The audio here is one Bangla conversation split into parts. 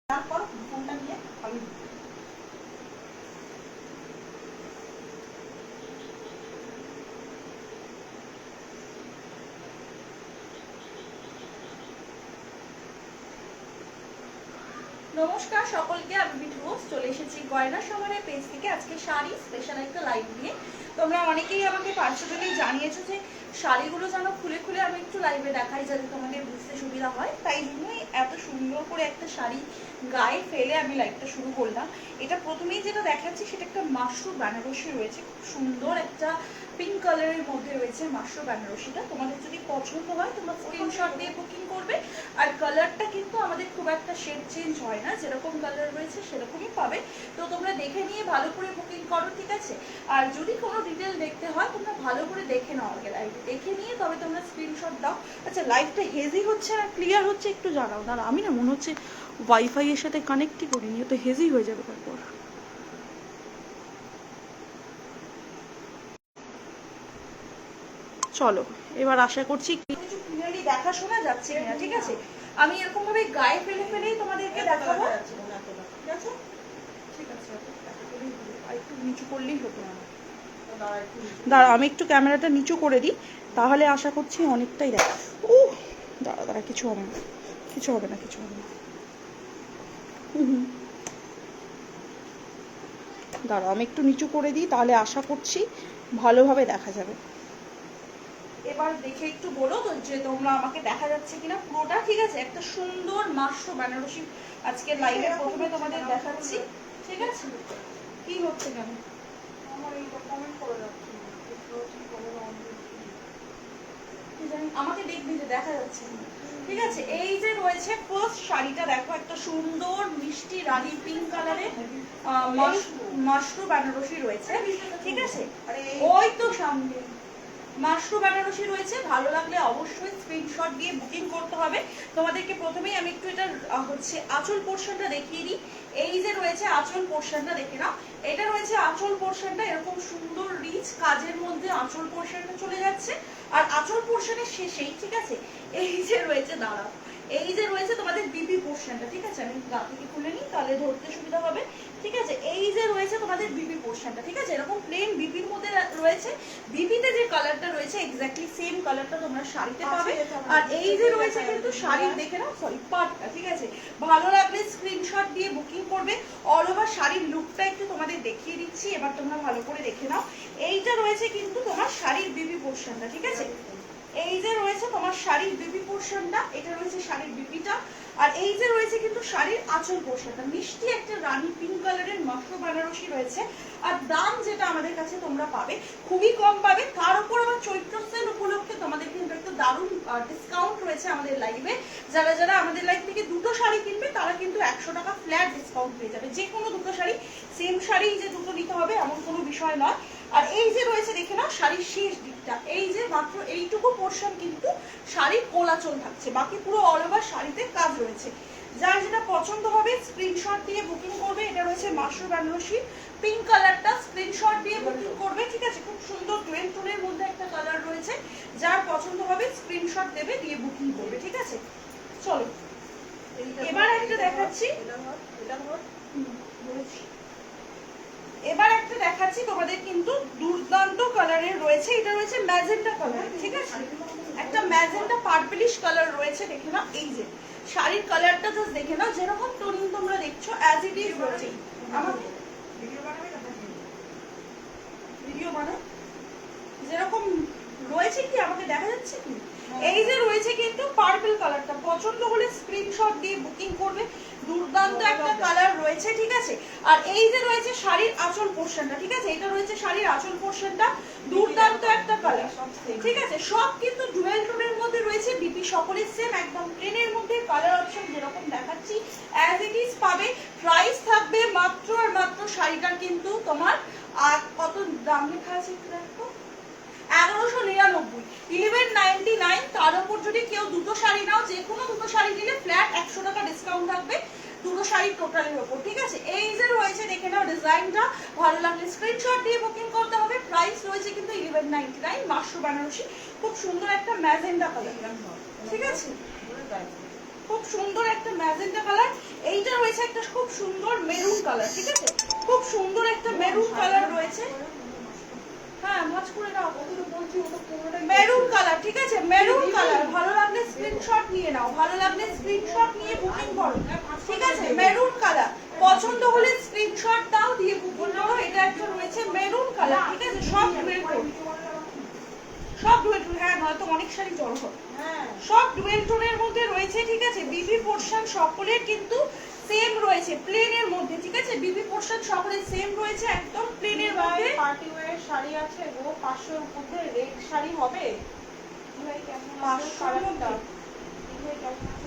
তারপর ফোনটা নিয়ে আমি নমস্কার সকলকে, আমি বিটু চলে এসেছি গয়না সমারের পেজ থেকে আজকে শাড়ি স্পেশাল একটা লাইভ নিয়ে। তোমরা অনেকেই আমাকে পার্সোনালি জানিয়েছো যে শাড়িগুলো যেন খুলে খুলে আমি একটু লাইভে দেখাই যাতে তোমাদের বুঝতে সুবিধা হয়, তাই জন্যই এত সুন্দর করে একটা শাড়ি গায়ে ফেলে আমি লাইভটা শুরু করলাম। এটা প্রথমেই যেটা দেখাচ্ছি সেটা একটা মাশরুম বেনারসি রয়েছে, খুব সুন্দর একটা পিঙ্ক কালারের মধ্যে রয়েছে মাশরুম বেনারসিটা। তোমাদের যদি পছন্দ হয় তোমরা স্ক্রিনশট দিয়ে বুকিং করবে। আর কালারটা কিন্তু আমাদের খুব একটা শেড চেঞ্জ হয় না, যেরকম কালার রয়েছে সেরকমই পাবে। তো তোমরা দেখে নিয়ে ভালো করে বুকিং করো, ঠিক আছে? আর যদি কোনো ডিটেল দেখতে হয় তোমরা ভালো করে দেখে নাও আগে, লাইভে দেখে নিয়ে তবে তোমরা স্ক্রিনশট দাও। আচ্ছা, লাইভটা হেজি হচ্ছে না ক্লিয়ার হচ্ছে একটু জানাও। দাঁড়া, আমি না মনে হচ্ছে ওয়াইফাই এর সাথে কানেক্টই করিনি, তো হেজি হয়ে যাবে তারপর। চলো এবার আশা করছি কিছু ক্লিয়ারলি দেখা শোনা যাচ্ছে কিনা, ঠিক আছে? আমি এরকম ভাবে গায়ে ফেলে ফেলেই তোমাদেরকে দেখাবো, ঠিক আছে? ঠিক আছে, একটু নিচু করলেই হতো। দাঁড়া, আমি একটু ক্যামেরাটা নিচু করে দিই, তাহলে আশা করছি অনেকটাই দেখা। ও দাঁড়া দাঁড়া, কিছু হবে না, কিছু হবে না, কিছু হবে না। দাঁড়া, আমি একটু নিচু করে দিই, তাহলে আশা করছি ভালোভাবে দেখা যাবে। এবার দেখে একটু বলো তো যে তোমরা আমাকে দেখা যাচ্ছে কিনা পুরোটা, ঠিক আছে? একটা সুন্দর মাশরুম বেনারসি আজকে লাইভে প্রথমে তোমাদের দেখাচ্ছি, ঠিক আছে? কি হচ্ছে কেন আমার এই কমেন্ট করে যাচ্ছে, আমাকে দেখবি যে দেখা যাচ্ছে না, ঠিক আছে? এই যে রয়েছে ফার্স্ট শাড়িটা, দেখো একটা সুন্দর মিষ্টি রানী পিঙ্ক কালারের মাশরুম বেনারসি রয়েছে, ঠিক আছে? ওই তো সামনে মাশরুম বেনারসি রয়েছে। ভালো লাগলে অবশ্যই স্ক্রিনশট দিয়ে বুকিং করতে হবে। তোমাদেরকে প্রথমেই আমি একটু এটা হচ্ছে আঁচল পোর্শনটা দেখিয়ে দিই। এই যে রয়েছে আঁচল পোর্শনটা, দেখে নাও। এটা রয়েছে আঁচল পোর্শনটা, এরকম সুন্দর রিচ কাজের মধ্যে আঁচল পোর্শনটা চলে যাচ্ছে। আর আঁচল পোর্শনের শেষেই, ঠিক আছে, এই যে রয়েছে, দাঁড়াও, এই যে রয়েছে তোমাদের বিপি পোর্শনটা, ঠিক আছে? আমি গা থেকে খুলে নিই তাহলে ধরতে সুবিধা হবে, ঠিক আছে? এই যে রয়েছে তোমাদের বিপি পোর্শনটা, ঠিক আছে? এরকম প্লেন বিপির মধ্যে রয়েছে। বিপিতে যে কালারটা রয়েছে এক্স্যাক্টলি সেম কালারটা তোমরা শাড়িতে পাবে। আর এই যে রয়েছে কিন্তু শাড়ির, দেখে নাও, সরি পাটটা, ঠিক আছে? ভালো লাগলে স্ক্রিনশট দিয়ে বুকিং করবে। অল ওভার শাড়ির লুকটা একটু তোমাদের দেখিয়ে দিচ্ছি, এবার তোমরা ভালো করে দেখে নাও। এইটা রয়েছে কিন্তু তোমার শাড়ির বিপি পোর্শনটা, ঠিক আছে? এই যে রয়েছে তোমার শাড়ির বিপি পোর্শনটা, এটা রয়েছে শাড়ির বিপিটা। আর এই যে রয়েছে কিন্তু শাড়ির আঁচল পোর্শনটা, মিষ্টি একটা রানী পিঙ্ক কালারের মাশরুম বেনারসি রয়েছে। আর দাম যেটা আমাদের কাছে তোমরা পাবে খুবই কম পাবে, তার উপর আবার চৈত্র সেল উপলক্ষে তোমাদের কিন্তু একটা দারুণ ডিসকাউন্ট রয়েছে আমাদের লাইভে। যারা যারা আমাদের লাইভ থেকে দুটো শাড়ি কিনবে তারা কিন্তু 100 টাকা ফ্ল্যাট ডিসকাউন্ট পেয়ে যাবে, যে কোনো দুটো শাড়ি। সেম শাড়ি যে দুটো নিতে হবে এমন কোনো বিষয় নয়। আর এই যে রয়েছে, দেখে নাও, শাড়ির শেষ দিকটা, এই যে মাত্র এইটুকু পোর্শন কিন্তু শাড়ির কোলাচল থাকছে, বাকি পুরো অল ওভার শাড়িতে কাজ রয়েছে। যার যেটা পছন্দ হবে স্ক্রিনশট দিয়ে বুকিং করবে। এটা রয়েছে মাশরুম বেনারসি পিঙ্ক কালারটা, স্ক্রিনশট দিয়ে বুকিং করবে, ঠিক আছে? খুব সুন্দর টুয়েল টোনের মধ্যে একটা কালার রয়েছে, যার পছন্দ হবে স্ক্রিনশট দেবে, দিয়ে বুকিং করবে, ঠিক আছে? চলো এবার একটা দেখাচ্ছি, এবার একটা দেখাচ্ছি তোমাদের, কিন্তু দুর্দান্ত কালারের রয়েছে। এটা রয়েছে ম্যাজেন্টা কালার, ঠিক আছে? একটা ম্যাজেন্টা পার্পলিশ কালার রয়েছে, দেখে নাও। এই যে শাড়ির কালারটা জাস্ট দেখে নাও, যেরকম টোনিং তোমরা দেখছো অ্যাজ ইট ইজ রয়েছে। আমাকে ভিডিও বানাও, যেরকম রয়েছে কি আমাকে দেখা যাচ্ছে কি? এই যে রয়েছে কিন্তু পার্পল কালারটা, পছন্দ হলে স্ক্রিনশট দিয়ে বুকিং করবে। দুর্দান্ত একটা কালার রয়েছে, ঠিক আছে? আর এই যে রয়েছে শাড়ির আঁচল পোর্শনটা, ঠিক আছে? এটা রয়েছে শাড়ির আঁচল পোর্শনটা, দুর্দান্ত একটা কালার, ঠিক আছে? সব কিন্তু ডুয়েল টোনের মধ্যে রয়েছে, বিপি সকলের সেম একদম প্লেনের মধ্যে। কালার অপশন যেরকম দেখাচ্ছি অ্যাজ ইট ইজ পাবে। প্রাইস থাকবে মাত্র আর মাত্র শাড়িটার কিন্তু তোমার কত দাম লেখা আছে দেখো, 1199, 1199। তার উপর যদি কেউ দুটো শাড়ি নাও, যে কোনো দুটো শাড়ি নিলে ফ্ল্যাট 100 টাকা ডিসকাউন্ট থাকবে দুটো শাড়ি টোটালের উপর, ঠিক আছে? এই যে রয়েছে, দেখে নাও ডিজাইনটা, ভালো লাগলে স্ক্রিনশট দিয়ে বুকিং করতে হবে। প্রাইস রয়েছে কিন্তু 1199, মাশরুম বেনারসি, খুব সুন্দর একটা ম্যাজেন্টা কালার, ঠিক আছে? খুব সুন্দর একটা ম্যাজেন্টা কালার। এইটা রয়েছে একটা খুব সুন্দর মেরুন কালার, ঠিক আছে, খুব সুন্দর একটা মেরুন কালার রয়েছে। হ্যাঁ ভাঁজ করে নাও, মেরুন কালার, ঠিক আছে, মেরুন কালার। ভালো লাগলে স্ক্রিনশট নিয়ে নাও, ভালো লাগলে স্ক্রিনশট নিয়ে বুকিং করো, ঠিক আছে। মেরুন কালার পছন্দ হলে স্ক্রিনশট দাও, দিয়ে বুকিং করো। এটা একটা রয়েছে মেরুন কালার, ঠিক আছে, সব ডুয়েল টোন, সব ডুয়েল টোন। হ্যাঁ নয়তো অনেক শাড়ি জড়ো হবে। সব ডুয়েল টোনের মধ্যে রয়েছে, ঠিক আছে। বিবি পোর্শন সকলের কিন্তু সেম রয়েছে প্লেনের মধ্যে, ঠিক আছে। বিবি পোর্শন সকলের সেম রয়েছে একদম প্লেনের মধ্যে। পার্টি ওয়্যার শাড়ি আছে গো, 500 এর মধ্যে রেড শাড়ি হবে। ভাই কেমন 500 এর মধ্যে,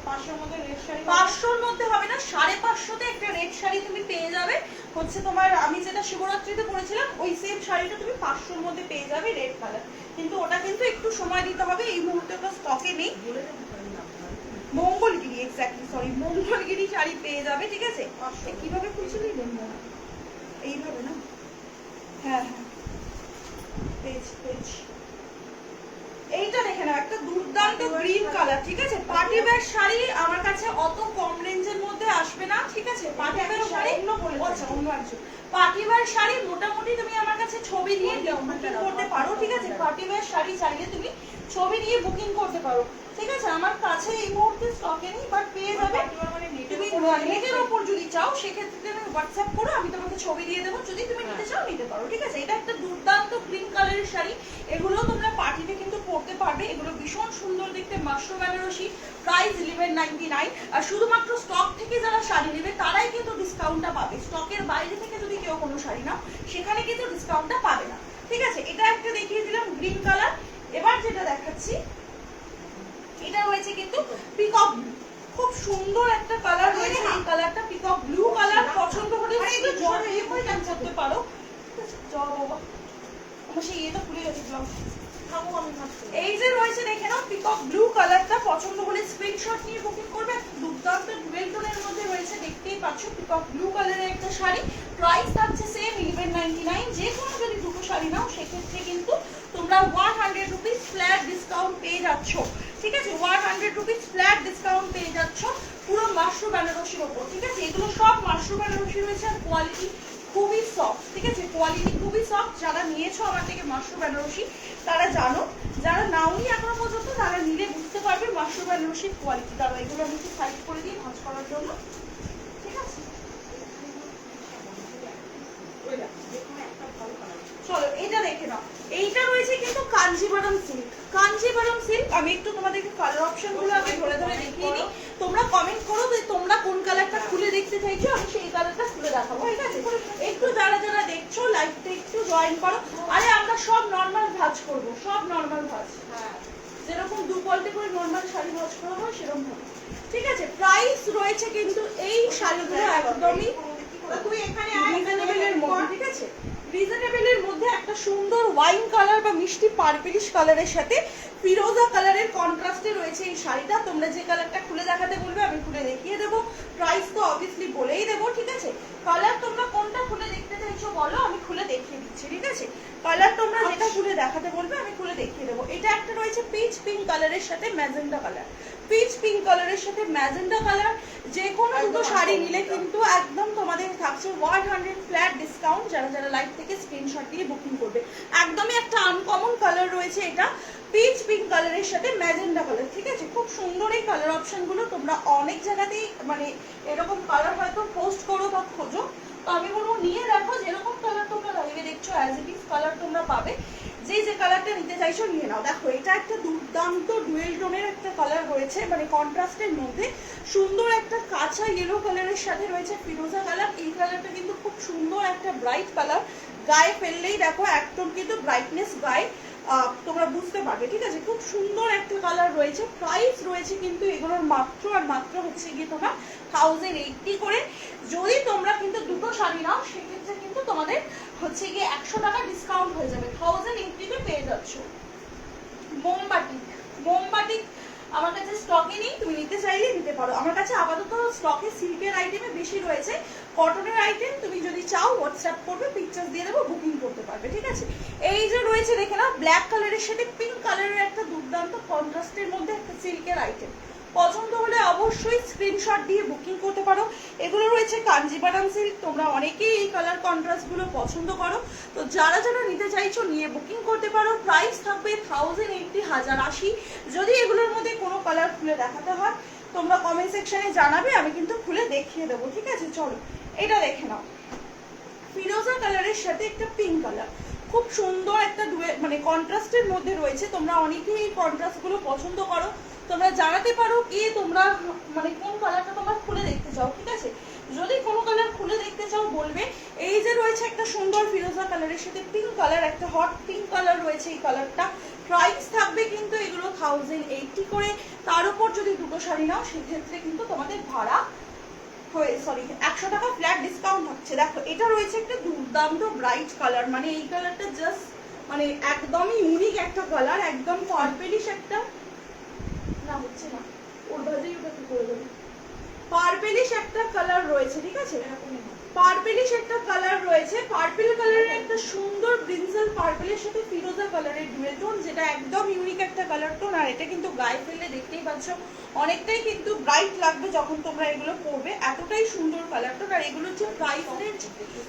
500 এর মধ্যে রেড শাড়ি, 500 এর মধ্যে হবে না, 550 তে একটা রেড শাড়ি তুমি পেয়ে যাবে। হচ্ছে তোমার আমি যেটা শিবরাত্রিতে পরেছিলাম ওই সেম শাড়িটা তুমি 500 এর মধ্যে পেয়ে যাবে, রেড কালার। কিন্তু ওটা কিন্তু একটু সময় দিতে হবে, এই মুহূর্তে ওটা স্টকে নেই। মঙ্গলগিরি, এক্স্যাক্টলি, সরি, মঙ্গলগিরি শাড়ি পেয়ে যাবে, ঠিক আছে। কিভাবে খুলছিলি এইভাবে না? হ্যাঁ হ্যাঁ পেয়েছি পেয়েছি। এইটা দেখে নাও, একটা দুর্দান্ত গ্রিন কালার, ঠিক আছে। পার্টি ওয়্যার শাড়ি আমার কাছে অত কম রেঞ্জের মধ্যে আসবে না, ঠিক আছে। পার্টি ওয়্যার শাড়ি আচ্ছা অন্য একজন পার্টি ওয়্যার শাড়ি মোটামুটি তুমি আমার কাছে ছবি দিয়ে বুকিং করতে পারো, ঠিক আছে। পার্টি ওয়্যার শাড়ি চাইলে তুমি ছবি দিয়ে বুকিং করতে পারো, ঠিক আছে। আমার কাছে এই মুহূর্তে স্টকে নেই, বাট পেয়ে যাবে। তুমি নেটের উপর যদি চাও সেক্ষেত্রে তুমি হোয়াটসঅ্যাপ করো, আমি তোমাকে ছবি দিয়ে দেবো। যদি তুমি নিতে চাও নিতে পারো, ঠিক আছে। এটা একটা দুর্দান্ত গ্রিন কালারের শাড়ি, এগুলো তোমরা পার্টিতে কিন্তু পরতে পারবে। এগুলো ভীষণ সুন্দর দেখতে, মাশরুম বেনারসি, প্রাইস 1199। আর শুধুমাত্র স্টক থেকে যারা শাড়ি নেবে তারাই কিন্তু ডিসকাউন্টটা পাবে। স্টকের বাইরে থেকে যদি কেউ কোনো শাড়ি নাও সেখানে কিন্তু ডিসকাউন্টটা পাবে না, ঠিক আছে। এটা একটা দেখিয়ে দিলাম গ্রিন কালার। এবার যেটা দেখাচ্ছি এটা রয়েছে কিন্তু পিকক ব্লু, খুব সুন্দর একটা কালার রয়েছে। এই কালারটা পিকক ব্লু কালার, পছন্দ হলে জল দিয়ে করতে পারো। জল বাবা আমার সেই এটা খুলে গেছে ব্লাউজ। এই যে রয়েছে দেখে নাও পিকক ব্লু কালারটা, পছন্দ হলে স্ক্রিনশট নিয়ে বুকিং করবে। দুর্দান্ত ডুয়েল টোনের মধ্যে রয়েছে, দেখতেই পাচ্ছ পিকক ব্লু কালারের একটা শাড়ি। প্রাইস থাকছে সেম 1199। যে কোনো যদি দুটো শাড়ি নাও সেক্ষেত্রে কিন্তু তোমরা 100 রুপিস ফ্ল্যাট ডিসকাউন্ট পেয়ে যাচ্ছ, ঠিক আছে। 100 রুপিস ফ্ল্যাট ডিসকাউন্ট পেয়ে যাচ্ছ পুরো মাশরুম বেনারসির ওপর, ঠিক আছে। এগুলো সব মাশরুম বেনারসি রয়েছে, আর কোয়ালিটি খুবই সফট, ঠিক আছে। কোয়ালিটি খুবই সফট। যারা নিয়েছো আমার থেকে মাশরুম বেনারসি তারা জানো, যারা নাওনি এখনো পর্যন্ত তারা নিলে বুঝতে পারবে মাশরুম বেনারসির কোয়ালিটি। তারা এগুলো আমি একটু সাইড করে দিই ভাঁজ করার জন্য, ঠিক আছে। চলো এটা দেখে নাও, এইটা রয়েছে কিন্তু কাঞ্জিভারম সিল্ক। কাঞ্জিভারম সিল্ক আমি একটু তোমাদেরকে কালার অপশন গুলো আগে ধরে ধরে দেখিয়ে নিই। তোমরা কমেন্ট করো যে তোমরা কোন কালারটা খুলে দেখতে চাইছো, আমি সেই কালারটা খুলে দেখাবো, ঠিক আছে। একটু যারা যারা দেখছো লাইভটা একটু জয়েন করো। আরে আমরা সব নর্মাল ভাঁজ করবো, সব নর্মাল ভাঁজ, যেরকম 2 কোয়ালিটি করে নর্মাল শাড়ি ভাঁজ করা হয় সেরকম ভাবে, ঠিক আছে। প্রাইস রয়েছে কিন্তু এই শাড়িগুলো একদমই তুই এখানে রিজনেবলের মধ্যে, ঠিক আছে। রিজনেবলের মধ্যে একটা সুন্দর ওয়াইন কালার বা মিষ্টি পার্পলিশ কালারের সাথে ফিরোজা কালারের কন্ট্রাস্টে রয়েছে এই শাড়িটা। তোমরা যে কালারটা খুলে দেখাতে বলবে আমি খুলে দেখিয়ে দেবো। প্রাইস তো অবভিয়াসলি বলেই দেবো, ঠিক আছে। কালার তোমরা কোনটা খুলে দেখতে চাইছো বলো, আমি খুলে দেখিয়ে দিচ্ছি, ঠিক আছে। কালার তোমরা যেটা খুলে দেখাতে বলবে আমি খুলে দেখিয়ে দেবো। এটা একটা রয়েছে পিচ পিঙ্ক কালারের সাথে ম্যাজেন্টা কালার, পিচ পিঙ্ক কালারের সাথে ম্যাজেন্টা কালার। যে কোনো দুটো শাড়ি নিলে কিন্তু একদম তোমাদের থাকছে 100 ফ্ল্যাট ডিসকাউন্ট। যারা যারা লাইভ থেকে স্ক্রিনশট দিয়ে বুকিং করবে, একদমই একটা আনকমন কালার রয়েছে এটা, পিচ পিঙ্ক কালারের সাথে ম্যাজেন্টা কালার, ঠিক আছে। খুব সুন্দর এই কালার অপশনগুলো। তোমরা অনেক জায়গাতেই মানে এরকম কালার হয়তো পোস্ট করো বা খোঁজো, তো আমি বলবো নিয়ে রাখো। যেরকম কালার তোমরা লাইভে দেখছো অ্যাজ ইট ইজ কালার তোমরা পাবে। যে কালারটা নিতে চাইছো নিয়ে নাও। দেখো এটা একটা দুর্দান্ত ডুয়েল টোনের একটা কালার রয়েছে, মানে কন্ট্রাস্টের মধ্যে সুন্দর একটা কাঁচা ইয়েলো কালারের সাথে রয়েছে ফিরোজা কালার। এই কালারটা কিন্তু খুব সুন্দর একটা ব্রাইট কালার, গায়ে ফেললেই দেখো একদম কিন্তু ব্রাইটনেস গায়ে তোমরা বুঝতে পারবে, ঠিক আছে। খুব সুন্দর একটা কালার রয়েছে। প্রাইস রয়েছে কিন্তু এগুলোর মাত্র আর মাত্র হচ্ছে গিয়ে তোমার 1080 করে। যদি তোমরা কিন্তু দুটো শাড়ি নাও সেক্ষেত্রে কিন্তু তোমাদের হচ্ছে গিয়ে 100 টাকা ডিসকাউন্ট হয়ে যাবে, 1080 পেয়ে যাচ্ছ। মোমবাটিক, মোমবাটিক আমার কাছে স্টকে নেই, তুমি নিতে চাইলে নিতে পারো। আমার কাছে আপাতত স্টকে সিল্কের আইটেমে বেশি রয়েছে, কটনের আইটেম তুমি যদি চাও হোয়াটসঅ্যাপ করবে, পিকচার্স দিয়ে দেবো, বুকিং করতে পারবে, ঠিক আছে। এই যে রয়েছে দেখে নাও ব্ল্যাক কালারের সাথে পিঙ্ক কালারের একটা দুর্দান্ত কন্ট্রাস্টের মধ্যে একটা সিল্কের আইটেম, পছন্দ হলে অবশ্যই স্ক্রিনশট দিয়ে বুকিং করতে পারো। এগুলো রয়েছে কাঞ্জিভারাম সিল্ক, তোমরা অনেকেই এই কালার কন্ট্রাস্টগুলো পছন্দ করো, তো যারা যারা নিতে চাইছো নিয়ে বুকিং করতে পারো। প্রাইস থাকবে 1080, 1080। যদি এগুলোর মধ্যে কোনো কালার খুলে দেখাতে হয় তোমরা কমেন্ট সেকশনে জানাবে, আমি কিন্তু খুলে দেখিয়ে দেবো, ঠিক আছে? চলো এটা দেখে নাও, ফিরোজা কালারের সাথে একটা পিঙ্ক কালার, খুব সুন্দর একটা মানে কন্ট্রাস্টের মধ্যে রয়েছে। তোমরা অনেকেই এই কন্ট্রাস্টগুলো পছন্দ করো, তোমরা জানাতে পারো কি তোমরা মানে কোন কালারটা তোমরা খুলে দেখতে চাও, ঠিক আছে? যদি কোনো কালার খুলে দেখতে চাও বলবে। এই যে রয়েছে একটা সুন্দর ফিরোজা কালারের সাথে পিঙ্ক কালার, একটা হট পিঙ্ক কালার রয়েছে এই কালারটা। প্রাইস থাকবে কিন্তু এগুলো 1080 করে। তার উপর যদি দুটো শাড়ি নাও সেক্ষেত্রে কিন্তু তোমাদের ভাড়া 100 টাকা ফ্ল্যাট ডিসকাউন্ট হচ্ছে। দেখো এটা রয়েছে একটা দুর্দান্ত ব্রাইট কালার, মানে এই কালারটা জাস্ট মানে একদমই ইউনিক একটা কালার, একদম পার্পেলিশ একটা, না হচ্ছে না ওর বাজেই ওটা কি করে দেবো, পার্পেলিশ একটা কালার রয়েছে, ঠিক আছে? পার্পেলিশ একটা কালার রয়েছে, পার্পেল কালারের একটা সুন্দর ব্রিনজাল পার্পেলের সাথে ফিরোজা কালারের ডুয়েল টোন, যেটা একদম ইউনিক একটা কালার টোন। আর এটা কিন্তু গায়ে ফেললে দেখতেই পাচ্ছ অনেকটাই কিন্তু ব্রাইট লাগবে যখন তোমরা এগুলো পরবে, এতটাই সুন্দর কালার টোন। আর এগুলো হচ্ছে প্রাইস রেঞ্জ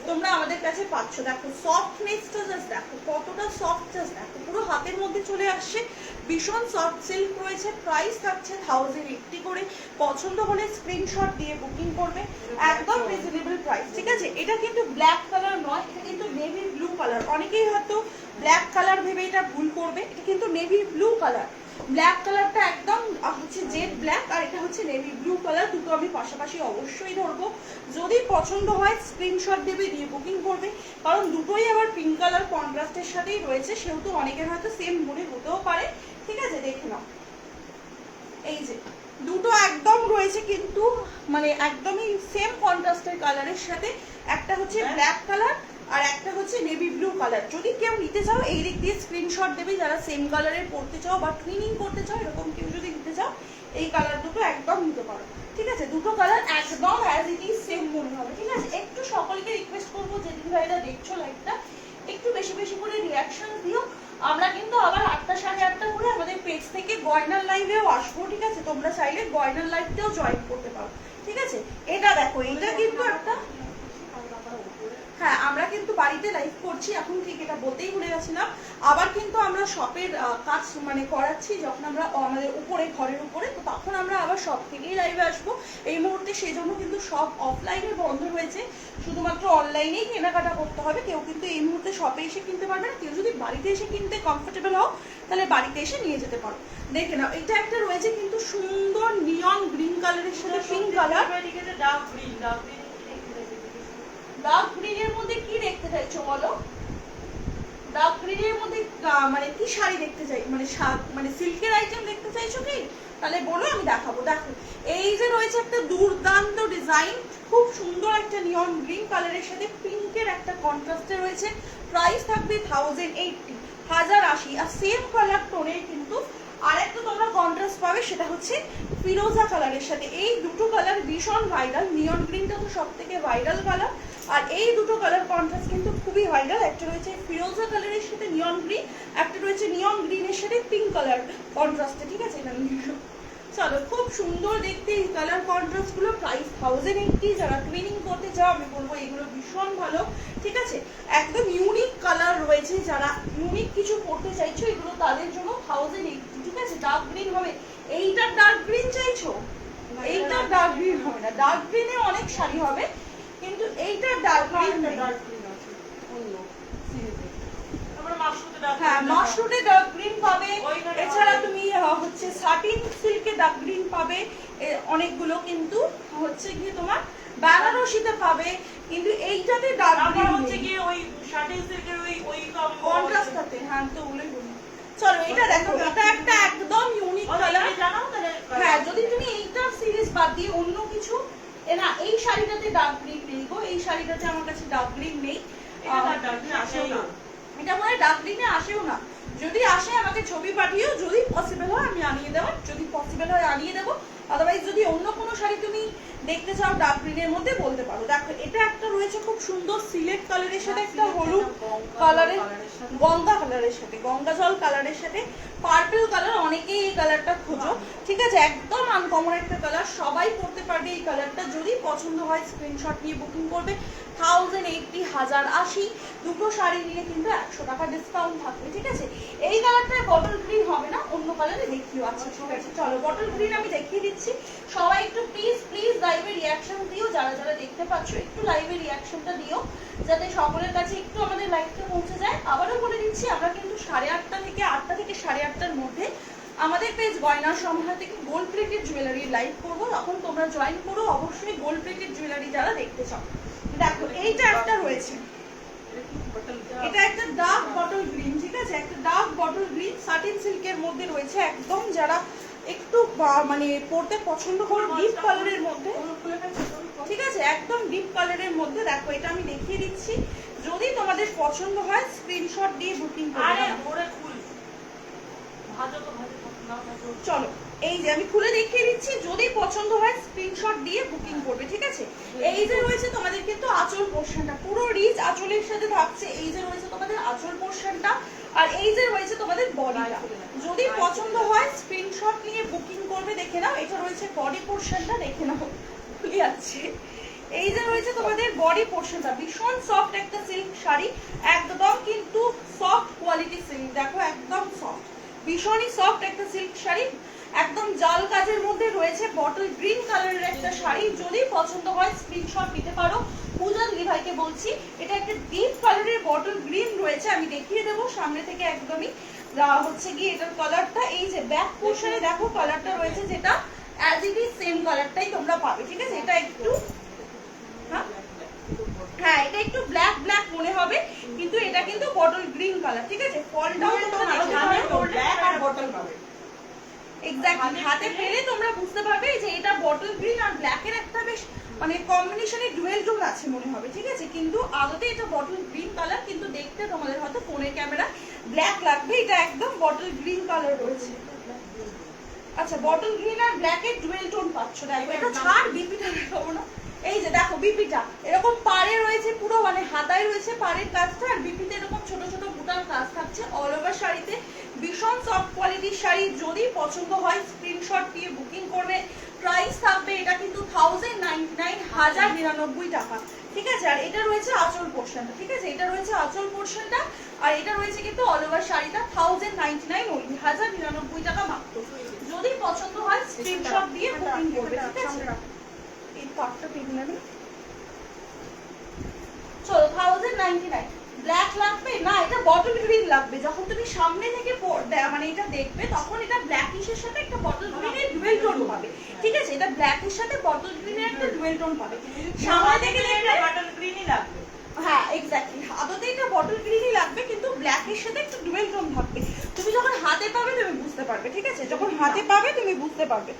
তোমরা আমাদের কাছে পাচ্ছ। দেখো সফটনেসটা জাস্ট দেখো কতটা সফট, জাস্ট দেখো পুরো হাতের মধ্যে চলে আসছে, ভীষণ সফট সিল্ক রয়েছে। প্রাইস থাকছে 1080 করে। পছন্দ হলে স্ক্রিনশট দিয়ে বুকিং করবে, একদম রিজনেবল প্রাইস, ঠিক আছে? এটা কিন্তু ব্ল্যাক কালার নয়, এটা কিন্তু নেভি ব্লু কালার। অনেকেই হয়তো ব্ল্যাক কালার ভেবে এটা ভুল করবে, এটা কিন্তু নেভি ব্লু কালার। ব্ল্যাক কালারটা একদম হচ্ছে জেড ব্ল্যাক, আর এটা হচ্ছে নেভি ব্লু কালার। দুটো আমি পাশাপাশি অবশ্যই ধরবো, যদি পছন্দ হয় স্ক্রিনশট দেবে, দিয়ে বুকিং করবে, কারণ দুটোই আবার পিঙ্ক কালার কন্ট্রাস্টের সাথেই রয়েছে, সেহেতু অনেকের হয়তো সেম মনে হতেও পারে, ঠিক আছে? দেখে নাও, এই যে দুটো একদম রয়েছে কিন্তু মানে একদমই সেম কন্ট্রাস্টের কালারের সাথে, একটা হচ্ছে ব্ল্যাক কালার আর একটা হচ্ছে নেভি ব্লু কালার। যদি কেউ নিতে চাও এই দিক দিয়ে স্ক্রিনশট দেবে, যারা সেম কালারের পরতে চাও বা টুইনিং করতে চাও, এরকম কেউ যদি নিতে চাও এই কালার দুটো একদম নিতে পারো, ঠিক আছে? দুটো কালার একদম অ্যাজ ইট ইজ সেম মনে হবে, ঠিক আছে? একটু সকলকে রিকোয়েস্ট করবো, যেদিন ভাইরা দেখছো লাইভটা একটু বেশি বেশি করে রিয়াকশন দিও। আমরা কিন্তু আবার 8টা 8:30 করে আমাদের পেজ থেকে গয়নার লাইভেও আসবো, ঠিক আছে? তোমরা চাইলে গয়নার লাইভটাও জয়েন করতে পারো, ঠিক আছে? এটা দেখো, এটা কিন্তু একটা, হ্যাঁ আমরা কিন্তু বাড়িতে লাইভ করছি এখন, ঠিক এটা বলতেই ভুলে গেছিলাম। আবার কিন্তু আমরা শপের কাজ মানে করাচ্ছি, যখন আমরা আমাদের উপরে ঘরের উপরে, তো তখন আমরা আবার শপ থেকেই লাইভে আসবো। এই মুহূর্তে সেই জন্য কিন্তু সব অফলাইনে বন্ধ হয়েছে, শুধুমাত্র অনলাইনেই কেনাকাটা করতে হবে। কেউ কিন্তু এই মুহূর্তে শপে এসে কিনতে পারবে না। কেউ যদি বাড়িতে এসে কিনতে কমফোর্টেবল হও তাহলে বাড়িতে এসে নিয়ে যেতে পারো। দেখে নাও, এটা একটা রয়েছে কিন্তু সুন্দর নিয়ন গ্রিন কালারের সাথে pink colour. Dark green, dark গ্রিনের মধ্যে কি দেখতে চাইছো বলো? ডার্ক গ্রিনের মধ্যে মানে কি শাড়ি দেখতে চাই, মানে মানে সিল্কের আইটেম দেখতে চাইছো কি? তাহলে বলো, আমি দেখাবো। দেখো এই যে রয়েছে একটা দুর্দান্ত ডিজাইন, খুব সুন্দর একটা নিয়ন গ্রিন কালারের সাথে পিঙ্কের একটা কন্ট্রাস্টে রয়েছে। প্রাইস থাকবে 1080, 1080। আর সেম কালার টোনের কিন্তু আরেকটা তোমরা কন্ট্রাস্ট পাবে, সেটা হচ্ছে ফিরোজা কালারের সাথে। এই দুটো কালার ভীষণ ভাইরাল, নিয়ন গ্রিনটা তো সব থেকে ভাইরাল কালার, আর এই দুটো কালার কন্ট্রাস্ট কিন্তু খুবই ভাইরাল। একটা রয়েছে ফিরোজা কালারের সাথে নিয়ন গ্রিন, একটা রয়েছে নিয়ন গ্রিনের সাথে পিঙ্ক কালার কন্ট্রাস্টে, ঠিক আছে? চলো, খুব সুন্দর দেখতে এই কালার কন্ট্রাস্ট গুলো। প্রাইস 1080। যারা টুইনিং করতে চাও আমি বলবো এগুলো ভীষণ ভালো, ঠিক আছে? একদম ইউনিক কালার রয়েছে, যারা ইউনিক কিছু পড়তে চাইছো এগুলো তাদের জন্য 1080, ঠিক আছে? ডার্ক গ্রিন হবে, এইটা ডার্ক গ্রিন চাইছো, এইটা ডার্ক গ্রিন হবে না, ডার্ক গ্রিনে অনেক শাড়ি হবে কিন্তু এইটা ডার্ক গ্রিন নেই। হ্যাঁ, মাশরুটে ডার্ক গ্রিন পাবে, এছাড়া তুমি হচ্ছে সাটিন সিল্কে ডার্ক গ্রিন পাবে অনেকগুলো, কিন্তু হচ্ছে গিয়ে তোমার বেনারসিতে পাবে, কিন্তু এইটাতে ডার্ক গ্রিন হচ্ছে গিয়ে ওই সাটিন সিল্কের ওই কন্ট্রাস্টটাতে। হ্যাঁ, তো ওগুলোই বলি। চলো এটা দেখো, এটা একটা একদম ইউনিক কালার। হ্যাঁ, যদি তুমি এইটা সিরিজ বাদ দিয়ে অন্য কিছু, না এই শাড়িটাতে ডার্ক গ্রিন নেই গো, এই শাড়িটাতে আমার কাছে ডার্ক গ্রিন নেই, এটা মনে হয় ডার্ক গ্রিনে আসেও না। যদি আসে আমাকে ছবি পাঠিও, যদি পসিবল হয় আমি আনিয়ে দেবো, যদি পসিবল হয় আনিয়ে দেবো। আদারওয়াইজ যদি অন্য কোনো শাড়ি তুমি দেখতে চাও ডার্ক গ্রিনের মধ্যে বলতে পারো। দেখো এটা একটা রয়েছে খুব সুন্দর সিলেট কালারের সাথে একটা হলুদ কালারের, গঙ্গা কালারের সাথে, গঙ্গা জল কালারের সাথে। পার্পল কালার, অনেকেই এই কালারটা খোঁজো, ঠিক আছে? একদম আনকমন একটা কালার, সবাই পরতে পারবে এই কালারটা। যদি পছন্দ হয় স্ক্রিনশট নিয়ে বুকিং করবে। 1080, 1080 দুটো শাড়ি নিয়ে কিন্তু 100 টাকা ডিসকাউন্ট থাকবে, ঠিক আছে? এই কালারটায় বটল গ্রিন হবে না, অন্য কালারে দেখিও। আচ্ছা ঠিক আছে, চলো বটল গ্রিন আমি দেখিয়ে দিচ্ছি। সবাই একটু প্লিজ প্লিজ লাইভে রিয়াকশন দিও, যারা যারা দেখতে পাচ্ছ একটু লাইভে রিয়াকশনটা দিও, যাতে সকলের কাছে একটু আমাদের লাইভটা পৌঁছে যায়। আবারও বলে দিচ্ছি, আমরা কিন্তু 8:30 থেকে 8টা থেকে 8:30টার মধ্যে আমাদের পেজ গয়নার সম্ভার থেকে গোল্ড প্লেটেড জুয়েলারি লাইভ করবো, তখন তোমরা জয়েন করো অবশ্যই। গোল্ড প্লেটেড জুয়েলারি যারা দেখতে চাও, দেখো এইটা একটা রয়েছে, এটা একটা ডার্ক বটল গ্রিন, ঠিক আছে? একটা ডার্ক বটল গ্রিন সাটিন সিল্কের মধ্যে রয়েছে, একদম যারা একটু মানে পরতে পছন্দ করো ডিপ কালারের মধ্যে, ঠিক আছে? একদম ডিপ কালারের মধ্যে। দেখো এটা আমি দেখিয়ে দিচ্ছি, যদি তোমাদের পছন্দ হয় স্ক্রিনশট দিয়ে বুকিং করবে। চলো এই যে আমি খুলে দেখিয়ে দিচ্ছি, যদি পছন্দ হয় স্ক্রিনশট দিয়ে বুকিং করবে, ঠিক আছে? এই যে রয়েছে তোমাদের কিন্তু আঁচল পোর্শনটা, পুরো রিচ আঁচলের সাথে থাকছে। এই যে রয়েছে তোমাদের আঁচল পোর্শনটা, আর এই যে রয়েছে তোমাদের বডিটা। যদি পছন্দ হয় স্ক্রিনশট নিয়ে বুকিং করবে। দেখে নাও, এটা রয়েছে বডি পোর্শনটা, দেখে নাও খুলে যাচ্ছে। এই যে রয়েছে তোমাদের বডি পোর্শনটা, ভীষণ সফট একটা সিল্ক শাড়ি, একদম কিন্তু সফট কোয়ালিটি সিল্ক। দেখো একদম সফট, ভীষণই সফট একটা সিল্ক শাড়ি, একদম জাল কাজের মধ্যে রয়েছে, বটল গ্রিন কালারের একটা শাড়ি। যদি পছন্দ হয় স্ক্রিনশট নিতে পারো। পূজা দিদি ভাইকে বলছি, এটা একটা ডিপ কালারের বটল গ্রিন রয়েছে, আমি দেখিয়ে দেবো সামনে থেকে একদমই। হচ্ছে কি এটার কালারটা, এই যে ব্যাক পোর্শনে দেখো কালারটা রয়েছে, যেটা অ্যাজ ইট ইজ সেম কালারটাই তোমরা পাবে, ঠিক আছে? এটা একটু হ্যাঁ এটা একটু ব্ল্যাক ব্ল্যাক মনে হবে, কিন্তু এটা কিন্তু বটল গ্রিন কালার, ঠিক আছে? ফলটাও তোমরা ব্ল্যাক আর বটল পাবে, এক্স্যাক্টলি হাতে পেলে তোমরা বুঝতে পারবে যে এটা বটল গ্রিন আর ব্ল্যাকের একটা বেশ মানে কম্বিনেশনে ডুয়েল টোন আছে মনে হবে, ঠিক আছে? কিন্তু আদতে এটা বটল গ্রিন কালার, কিন্তু দেখতে তোমাদের হয়তো ফোনের ক্যামেরা ব্ল্যাক লাগবে, এটা একদম বটল গ্রিন কালার রয়েছে। আচ্ছা বটল গ্রিন আর ব্ল্যাকের ডুয়েল টোন পাচ্ছ। দেখো এটা ছাড়, বিপিটা দেখাবো না। এই যে দেখো বিপিটা এরকম পাড়ে রয়েছে, পুরো মানে হাতায় রয়েছে পাড়ের কাজটা, আর বিপিতে এরকম ছোট ছোট বুটার কাজ থাকছে অল ওভার শাড়িতে। ভীষণ সফট কোয়ালিটির শাড়ি, যদি পছন্দ হয় স্ক্রিনশট দিয়ে বুকিং করবে। প্রাইস থাকবে এটা কিন্তু 1099 টাকা, ঠিক আছে? আর এটা রয়েছে আঁচল পোর্শনটা, ঠিক আছে? এটা রয়েছে আঁচল পোর্শনটা, আর এটা রয়েছে কিন্তু অল ওভার শাড়িটা 1099 only, 1099 টাকা মাত্র। যদি পছন্দ হয় স্ক্রিনশট দিয়ে বুকিং করবে, ঠিক আছে? এই পাটটা পেয়ে নেবে। চলো 1099। ব্ল্যাক লাগবে না, এটা বটল গ্রিন লাগবে। যখন তুমি সামনে থেকে মানে এটা দেখবে, তখন এটা ব্ল্যাকিশের সাথে একটা বটল গ্রিনের ডুয়েল টোন পাবে, ঠিক আছে? এটা ব্ল্যাকের সাথে বটল গ্রিনের একটা ডুয়েল টোন পাবে। সামনে থেকে দেখলে বটল গ্রিনই লাগবে, হ্যাঁ এক্স্যাক্টলি আদতে এটা বটল গ্রিনই লাগবে, কিন্তু ব্ল্যাকের সাথে একটা ডুয়েল টোন থাকবে। তুমি যখন হাতে পাবে তুমি বুঝতে পারবে, ঠিক আছে? যখন হাতে পাবে তুমি বুঝতে পারবে।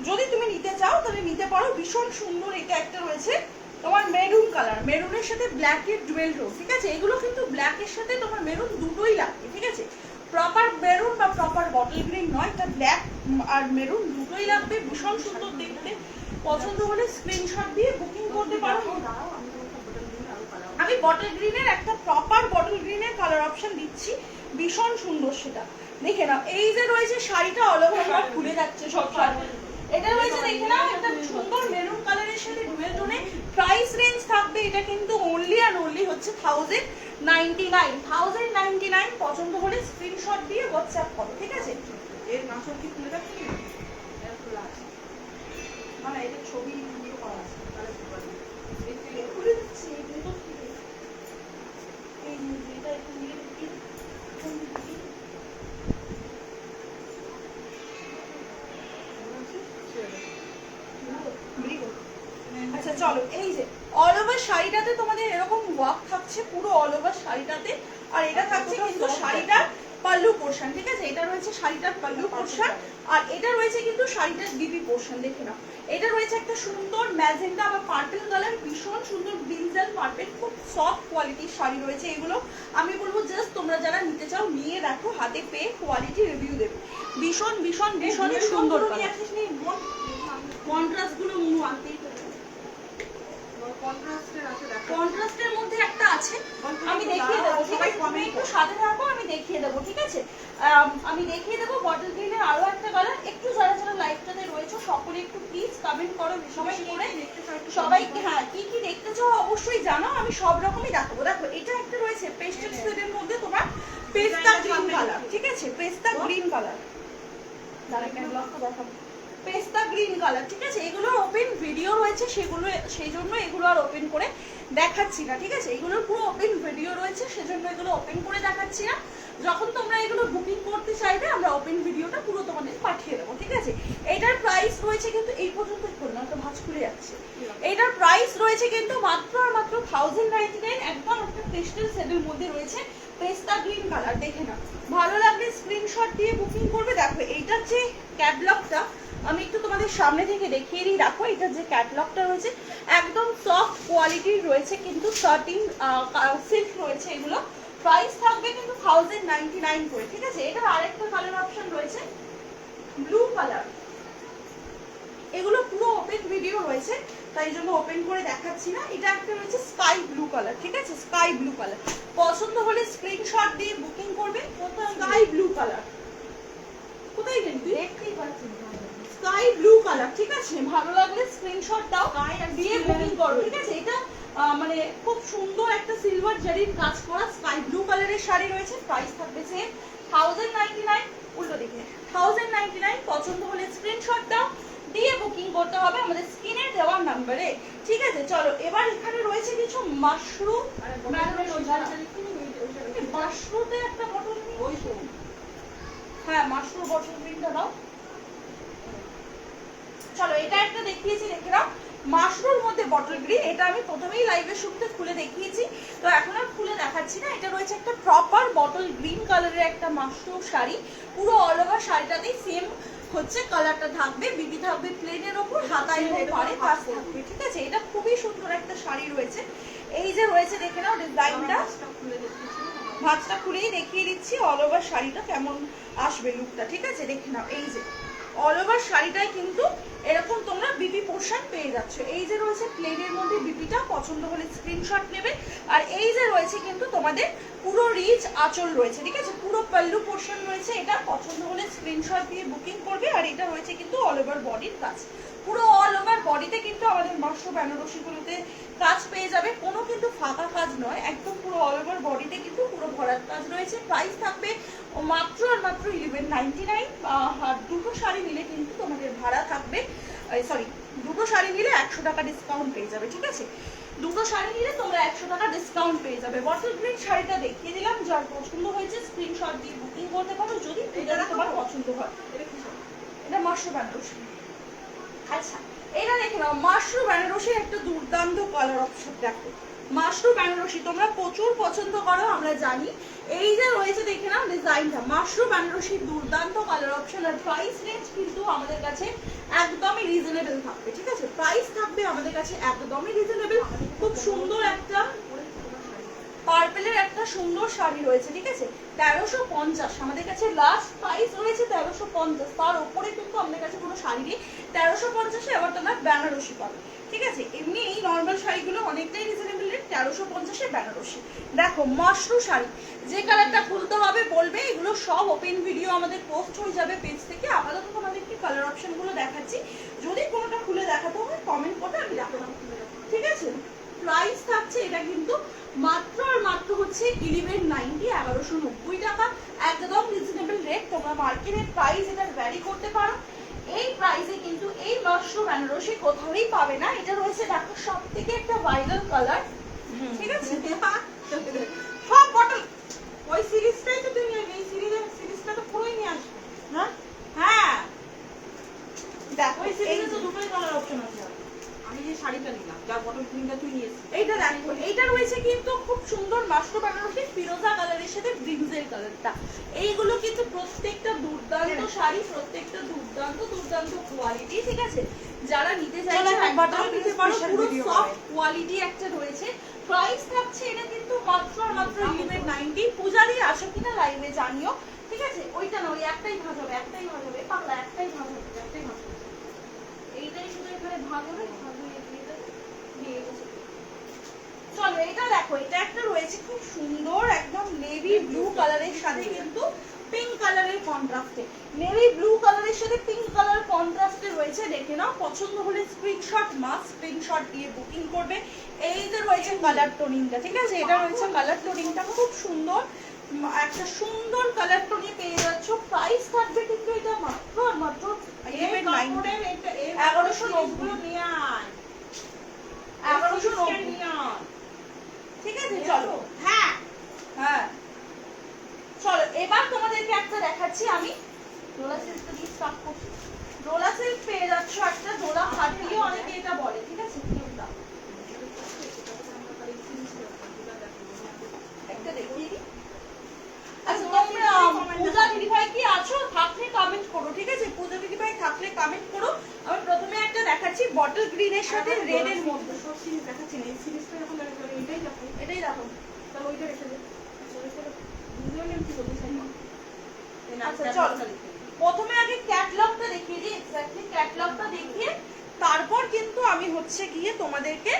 যদি তুমি নিতে চাও তাহলে নিতে পারো, ভীষণ সুন্দর। এটা একটা রয়েছে তোমার মেরুন কালার, মেরুনের সাথে ব্ল্যাকের ডুয়েল টোন, ঠিক আছে? এগুলো কিন্তু ব্ল্যাকের সাথে তোমার মেরুন দুটোই লাগবে, ঠিক আছে? প্রপার মেরুন বা প্রপার বটল গ্রিন নয়, এটা ব্ল্যাক আর মেরুন দুটোই লাগবে, ভীষণ সুন্দর দেখতে। পছন্দ হলে স্ক্রিনশট দিয়ে বুকিং করতে পারো। আমি বটল গ্রিনের একটা প্রপার বটল গ্রিনের কালার অপশন দিচ্ছি, ভীষণ সুন্দর সেটা দেখে নাও। এই যে রয়েছে শাড়িটা অল ওভার খুলে যাচ্ছে সব শাড়ি, এটা রয়েছে দেখে নাও একটা সুন্দর মেরুন কালারের সাথে ডুয়েল টোনে। প্রাইস রেঞ্জ থাকবে এটা কিন্তু অনলি আর অনলি হচ্ছে 1099। পছন্দ হলে স্ক্রিনশট দিয়ে হোয়াটসঅ্যাপ করো, ঠিক আছে? এর নাচল কি খুলে রাখছি, এর খোলা আছে মানে এটা ছবি ভিডিও করা আছে, তাহলে খুলে দিচ্ছি। কিন্তু এই এটা একটু নিয়ে দেখি। আচ্ছা চলো, এই যে অল ওভার শাড়িটাতে তোমাদের এরকম ওয়ার্ক থাকছে পুরো অল ওভার শাড়িটাতে, আর এটা থাকছে কিন্তু শাড়িটার পাল্লু পোর্শন, ঠিক আছে? এটা রয়েছে শাড়িটার পাল্লু পোর্শন, আর এটা রয়েছে কিন্তু শাড়িটার বিপি পোর্শন। দেখে নাও, এটা রয়েছে একটা সুন্দর ম্যাজেন্টা বা পার্পল কালার, ভীষণ সুন্দর ব্রিঞ্জাল পার্পল, খুব সফট কোয়ালিটির শাড়ি রয়েছে এগুলো। আমি বলবো জাস্ট তোমরা যারা নিতে চাও নিয়ে দেখো, হাতে পেয়ে কোয়ালিটি রিভিউ দেবে। ভীষণ ভীষণ ভীষণ সুন্দর কন্ট্রাস্ট গুলো মুনু আনতেই কন্ট্রাস্টের মধ্যে একটা আছে, আমি দেখিয়ে দেবো, ঠিক আছে? তুমি একটু সাথে থাকো, আমি দেখিয়ে দেবো, ঠিক আছে? আমি দেখিয়ে দেবো বটল গ্রিনের আরো একটা কালার। একটু যারা যারা লাইভটাতে রয়েছে সকলে একটু প্লিজ কমেন্ট করো বেশি বেশি করে। সবাই হ্যাঁ কি কি দেখতে চাও অবশ্যই জানাও, আমি সব রকমই দেখাবো। দেখো এটা একটা রয়েছে পেস্টেল শেডের মধ্যে তোমার পেস্তা গ্রিন কালার, ঠিক আছে? পেস্তা গ্রিন কালার, দাঁড়া ক্যাটালগটা দেখাবো। পেস্তা গ্রিন কালার, ঠিক আছে? এগুলোর ওপেন ভিডিও রয়েছে, সেগুলো সেই জন্য এগুলো আর ওপেন করে দেখাচ্ছি না, ঠিক আছে? এগুলোর পুরো ওপেন ভিডিও রয়েছে, সেজন্য এগুলো ওপেন করে দেখাচ্ছি না। যখন তোমরা এগুলো বুকিং করতে চাইবে আমরা ওপেন ভিডিওটা পুরো তোমাদের পাঠিয়ে দেবো, ঠিক আছে? এটার প্রাইস রয়েছে কিন্তু এই পর্যন্ত করলাম তো ভাঁজ খুলে যাচ্ছে। এটার প্রাইস রয়েছে কিন্তু মাত্র আর মাত্র 1099, একদম একটা পেস্টেল শেডের মধ্যে রয়েছে পেস্তা গ্রিন কালার। দেখে না, ভালো লাগলে স্ক্রিনশট দিয়ে বুকিং করবে। দেখো এইটার যে ক্যাটালগটা আমি একটু তোমাদের সামনে থেকে দেখিয়ে দিই। দেখো এটার যে ক্যাটালগটা রয়েছে একদম সফট কোয়ালিটির রয়েছে, কিন্তু 13 সিল্ক রয়েছে এগুলো। প্রাইস থাকবে কিন্তু 1099 করে, ঠিক আছে? এটার আরেকটা কালার অপশন রয়েছে ব্লু কালার। এগুলো পুরো ওপেন ভিডিও রয়েছে, তাই জন্য ওপেন করে দেখাচ্ছি না। এটা একটা রয়েছে স্কাই ব্লু কালার, ঠিক আছে? স্কাই ব্লু কালার পছন্দ হলে স্ক্রিনশট দিয়ে বুকিং করবে। স্কাই ব্লু কালার কোথায় গেলি তুই? দেখতেই পাচ্ছি স্কাই ব্লু কালার, ঠিক আছে? ভালো লাগলে স্ক্রিনশট দাও দিয়ে বুকিং করো, ঠিক আছে? এটা মানে খুব সুন্দর একটা সিলভার জারির কাজ করা স্কাই ব্লু কালারের শাড়ি রয়েছে। প্রাইস থাকবে সেম 1099, উল্টো দিকে 1099। পছন্দ হলে স্ক্রিনশট দাও দিয়ে বুকিং করতে হবে আমাদের স্ক্রিনে দেওয়া নাম্বারে, ঠিক আছে? চলো এবার এখানে রয়েছে কিছু মাশরুম। মাশরুমে একটা বটল ওই হ্যাঁ মাশরুম বটল গ্রিনটা দাও। চলো এটা একটা দেখিয়েছি, দেখে নাও মাশরুর মধ্যে বটল গ্রিন। এটা আমি প্রথমেই লাইভের শুরুতে খুলে দেখিয়েছি, তো এখন আর খুলে দেখাচ্ছি না। এটা রয়েছে একটা প্রপার বটল গ্রিন কালারের একটা মাশরুম শাড়ি। পুরো অল ওভার শাড়িটাতেই সেম হচ্ছে কালারটা থাকবে, বিবি থাকবে প্লেনের ওপর, হাতায় এবং পাড়ে কাজ থাকবে, ঠিক আছে? এটা খুবই সুন্দর একটা শাড়ি রয়েছে। এই যে রয়েছে দেখে নাও ডিজাইনটা, ভাঁজটা খুলেই দেখিয়ে দিচ্ছি অল ওভার শাড়িটা কেমন আসবে লুকটা, ঠিক আছে? দেখে নাও এই যে অল ওভার শাড়িটায় কিন্তু এরকম তোমরা বিপি পোর্শন পেয়ে যাচ্ছ। এই যে রয়েছে প্লেনের মধ্যে বিপিটা, পছন্দ হলে স্ক্রিনশট নেবে। আর এই যে রয়েছে কিন্তু তোমাদের পুরো রিচ আঁচল রয়েছে, ঠিক আছে? পুরো পাল্লু পোর্শন রয়েছে। এটা পছন্দ হলে স্ক্রিনশট দিয়ে বুকিং করবে। আর এটা রয়েছে কিন্তু অল ওভার বডির কাজ, পুরো অল ওভার বডিতে কিন্তু আমাদের মাশরুম বেনারসিগুলোতে কাজ পেয়ে যাবে। কোনো কিন্তু ফাঁকা কাজ নয়, একদম পুরো অল ওভার বডিতে কিন্তু পুরো ভরাট কাজ রয়েছে। প্রাইস থাকবে মাত্র আর মাত্র 1199। আর দুটো শাড়ি নিলে কিন্তু তোমাদের ভাড়া থাকবে, সরি দুটো শাড়ি নিলে 100 টাকা ডিসকাউন্ট পেয়ে যাবে, ঠিক আছে? দুটো শাড়ি নিলে তোমরা 100 টাকা ডিসকাউন্ট পেয়ে যাবে। বটল গ্রিন শাড়িটা দেখিয়ে দিলাম, যার পছন্দ হয়েছে স্ক্রিনশট দিয়ে বুকিং করতে পারো যদি এটা তোমার পছন্দ হয়। এটা মাশরুম বেনারসি। আচ্ছা এটা দেখে নাও মাশরুম বেনারসির একটা দুর্দান্ত কালার অপশন। দেখো মাশরুম বেনারসি তোমরা প্রচুর পছন্দ করো আমরা জানি। এই যে রয়েছে দেখে নাও ডিজাইনটা, মাশরুম বেনারসির দুর্দান্ত কালার অপশন। আর প্রাইস রেঞ্জ কিন্তু আমাদের কাছে একদমই রিজনেবল থাকবে, ঠিক আছে? প্রাইস থাকবে আমাদের কাছে একদমই রিজনেবল। খুব সুন্দর একটা পার্পেলের একটা সুন্দর শাড়ি রয়েছে, ঠিক আছে? 1350 আমাদের কাছে লাস্ট প্রাইস রয়েছে 1350। তার উপরে কিন্তু আমাদের কাছে কোনো শাড়ি নেই। 1350-এ আবার তোমরা বেনারসি পাবে, ঠিক আছে? এমনি এই নর্মাল শাড়িগুলো অনেকটাই রিজনেবল রেট, 1350-এ বেনারসি। দেখো মাশরুম শাড়ি, যে কালারটা খুলতে হবে বলবে। এগুলো সব ওপেন ভিডিও আমাদের পোস্ট হয়ে যাবে পেজ থেকে। আপাতত তোমাদেরকে কালার অপশনগুলো দেখাচ্ছি, যদি কোনোটা খুলে দেখাতে হয় কমেন্ট করবে, আমি দেখাবো, ঠিক আছে? প্রাইস থাকছে এটা কিন্তু মাত্র আর মাত্র হচ্ছে 1190, 1190 টাকা, একদম রিজনেবল রেট। তোমরা মার্কেটের প্রাইস এটা ভ্যারি করতে পারো। এই প্রাইসে কিন্তু এই মাশরুম বেনারসি কোথাওই পাবে না। এটা রয়েছে দেখো সব থেকে একটা ভাইরাল কালার, ঠিক আছে? সব বটল ওই সিরিজটাই তো তুমি এই সিরিজটা তো পুরোই নিয়ে আসবে। হ্যাঁ হ্যাঁ দেখো এই সিরিজে তো দুটোই কালার অপশন আছে। আমি যে শাড়িটা নিলাম যার বটল গ্রিনটা তুই নিয়েছিস, এইটা দেখো এইটা রয়েছে কিন্তু খুব সুন্দর মাশরুম বেনারসি ফিরোজা কালারের সাথে ব্রিঞ্জের কালারটা। এইগুলো কিন্তু প্রত্যেকটা দুর্দান্ত শাড়ি, প্রত্যেকটা দুর্দান্ত দুর্দান্ত কোয়ালিটি, ঠিক আছে? যারা নিতে চাইছে একবার নিতে পারো, পুরো সফট কোয়ালিটি একটা রয়েছে। প্রাইস থাকছে এটা কিন্তু মাত্র আর মাত্র 1190। পূজারি আসো কিনা লাইভে জানিও, ঠিক আছে? ওইটা না, ওই একটাই ভাজ হবে, একটাই ভাজ হবে পাগলা, একটাই ভাজ হবে, একটাই ভাজ হবে। এইটাই শুধু এখানে ভাগ হবে, ভাগ হয়ে দিয়ে দেবে, দিয়ে গেছে। চলো চলো এটা দেখো, এটা একটা রয়েছে খুব সুন্দর একদম নেভি ব্লু কালারের সাথে কিন্তু পিঙ্ক কালারের কন্ট্রাস্টে, নেভি ব্লু কালারের সাথে পিঙ্ক কালার কন্ট্রাস্টে রয়েছে। দেখে নাও, পছন্দ হলে স্ক্রিনশট স্ক্রিনশট দিয়ে বুকিং করবে। এই যে রয়েছে কালার টোনিংটা, ঠিক আছে, এটা রয়েছে কালার টোনিংটা খুব সুন্দর, একটা সুন্দর কালার টোনে পেয়ে যাচ্ছ। প্রাইস থাকবে কিন্তু এটা মাত্র আর মাত্র 1190। ঠিক আছে, চলো হ্যাঁ হ্যাঁ চলো এবার তোমাদেরকে একটা দেখাচ্ছি আমি। ডোলা সিল্কটা দিয়ে স্টার্ট করছি। ডোলা সিল্ক পেয়ে যাচ্ছ একটা, ডোলা হাটিও অনেকে এটা বলে, ঠিক আছে। একটা দেখিয়ে দিই। আচ্ছা, তোমরা পূজা দিদিভাই কি আছো? থাকলে কমেন্ট করো, ঠিক আছে, পূজা দিদিভাই থাকলে কমেন্ট করো। আমি প্রথমে একটা দেখাচ্ছি বটল গ্রিনের সাথে রেড এর মধ্যে। সব সিরিজ দেখাচ্ছি না, এই সিরিজটা যখন এটাই দেখো, এটাই দেখো, তাহলে ওইটা রেখে দে। আচ্ছা চলো, প্রথমে আগে ক্যাটালগটা দেখিয়ে দিই, এক্স্যাক্টলি ক্যাটালগটা দেখিয়ে তারপর কিন্তু আমি হচ্ছে গিয়ে তোমাদেরকে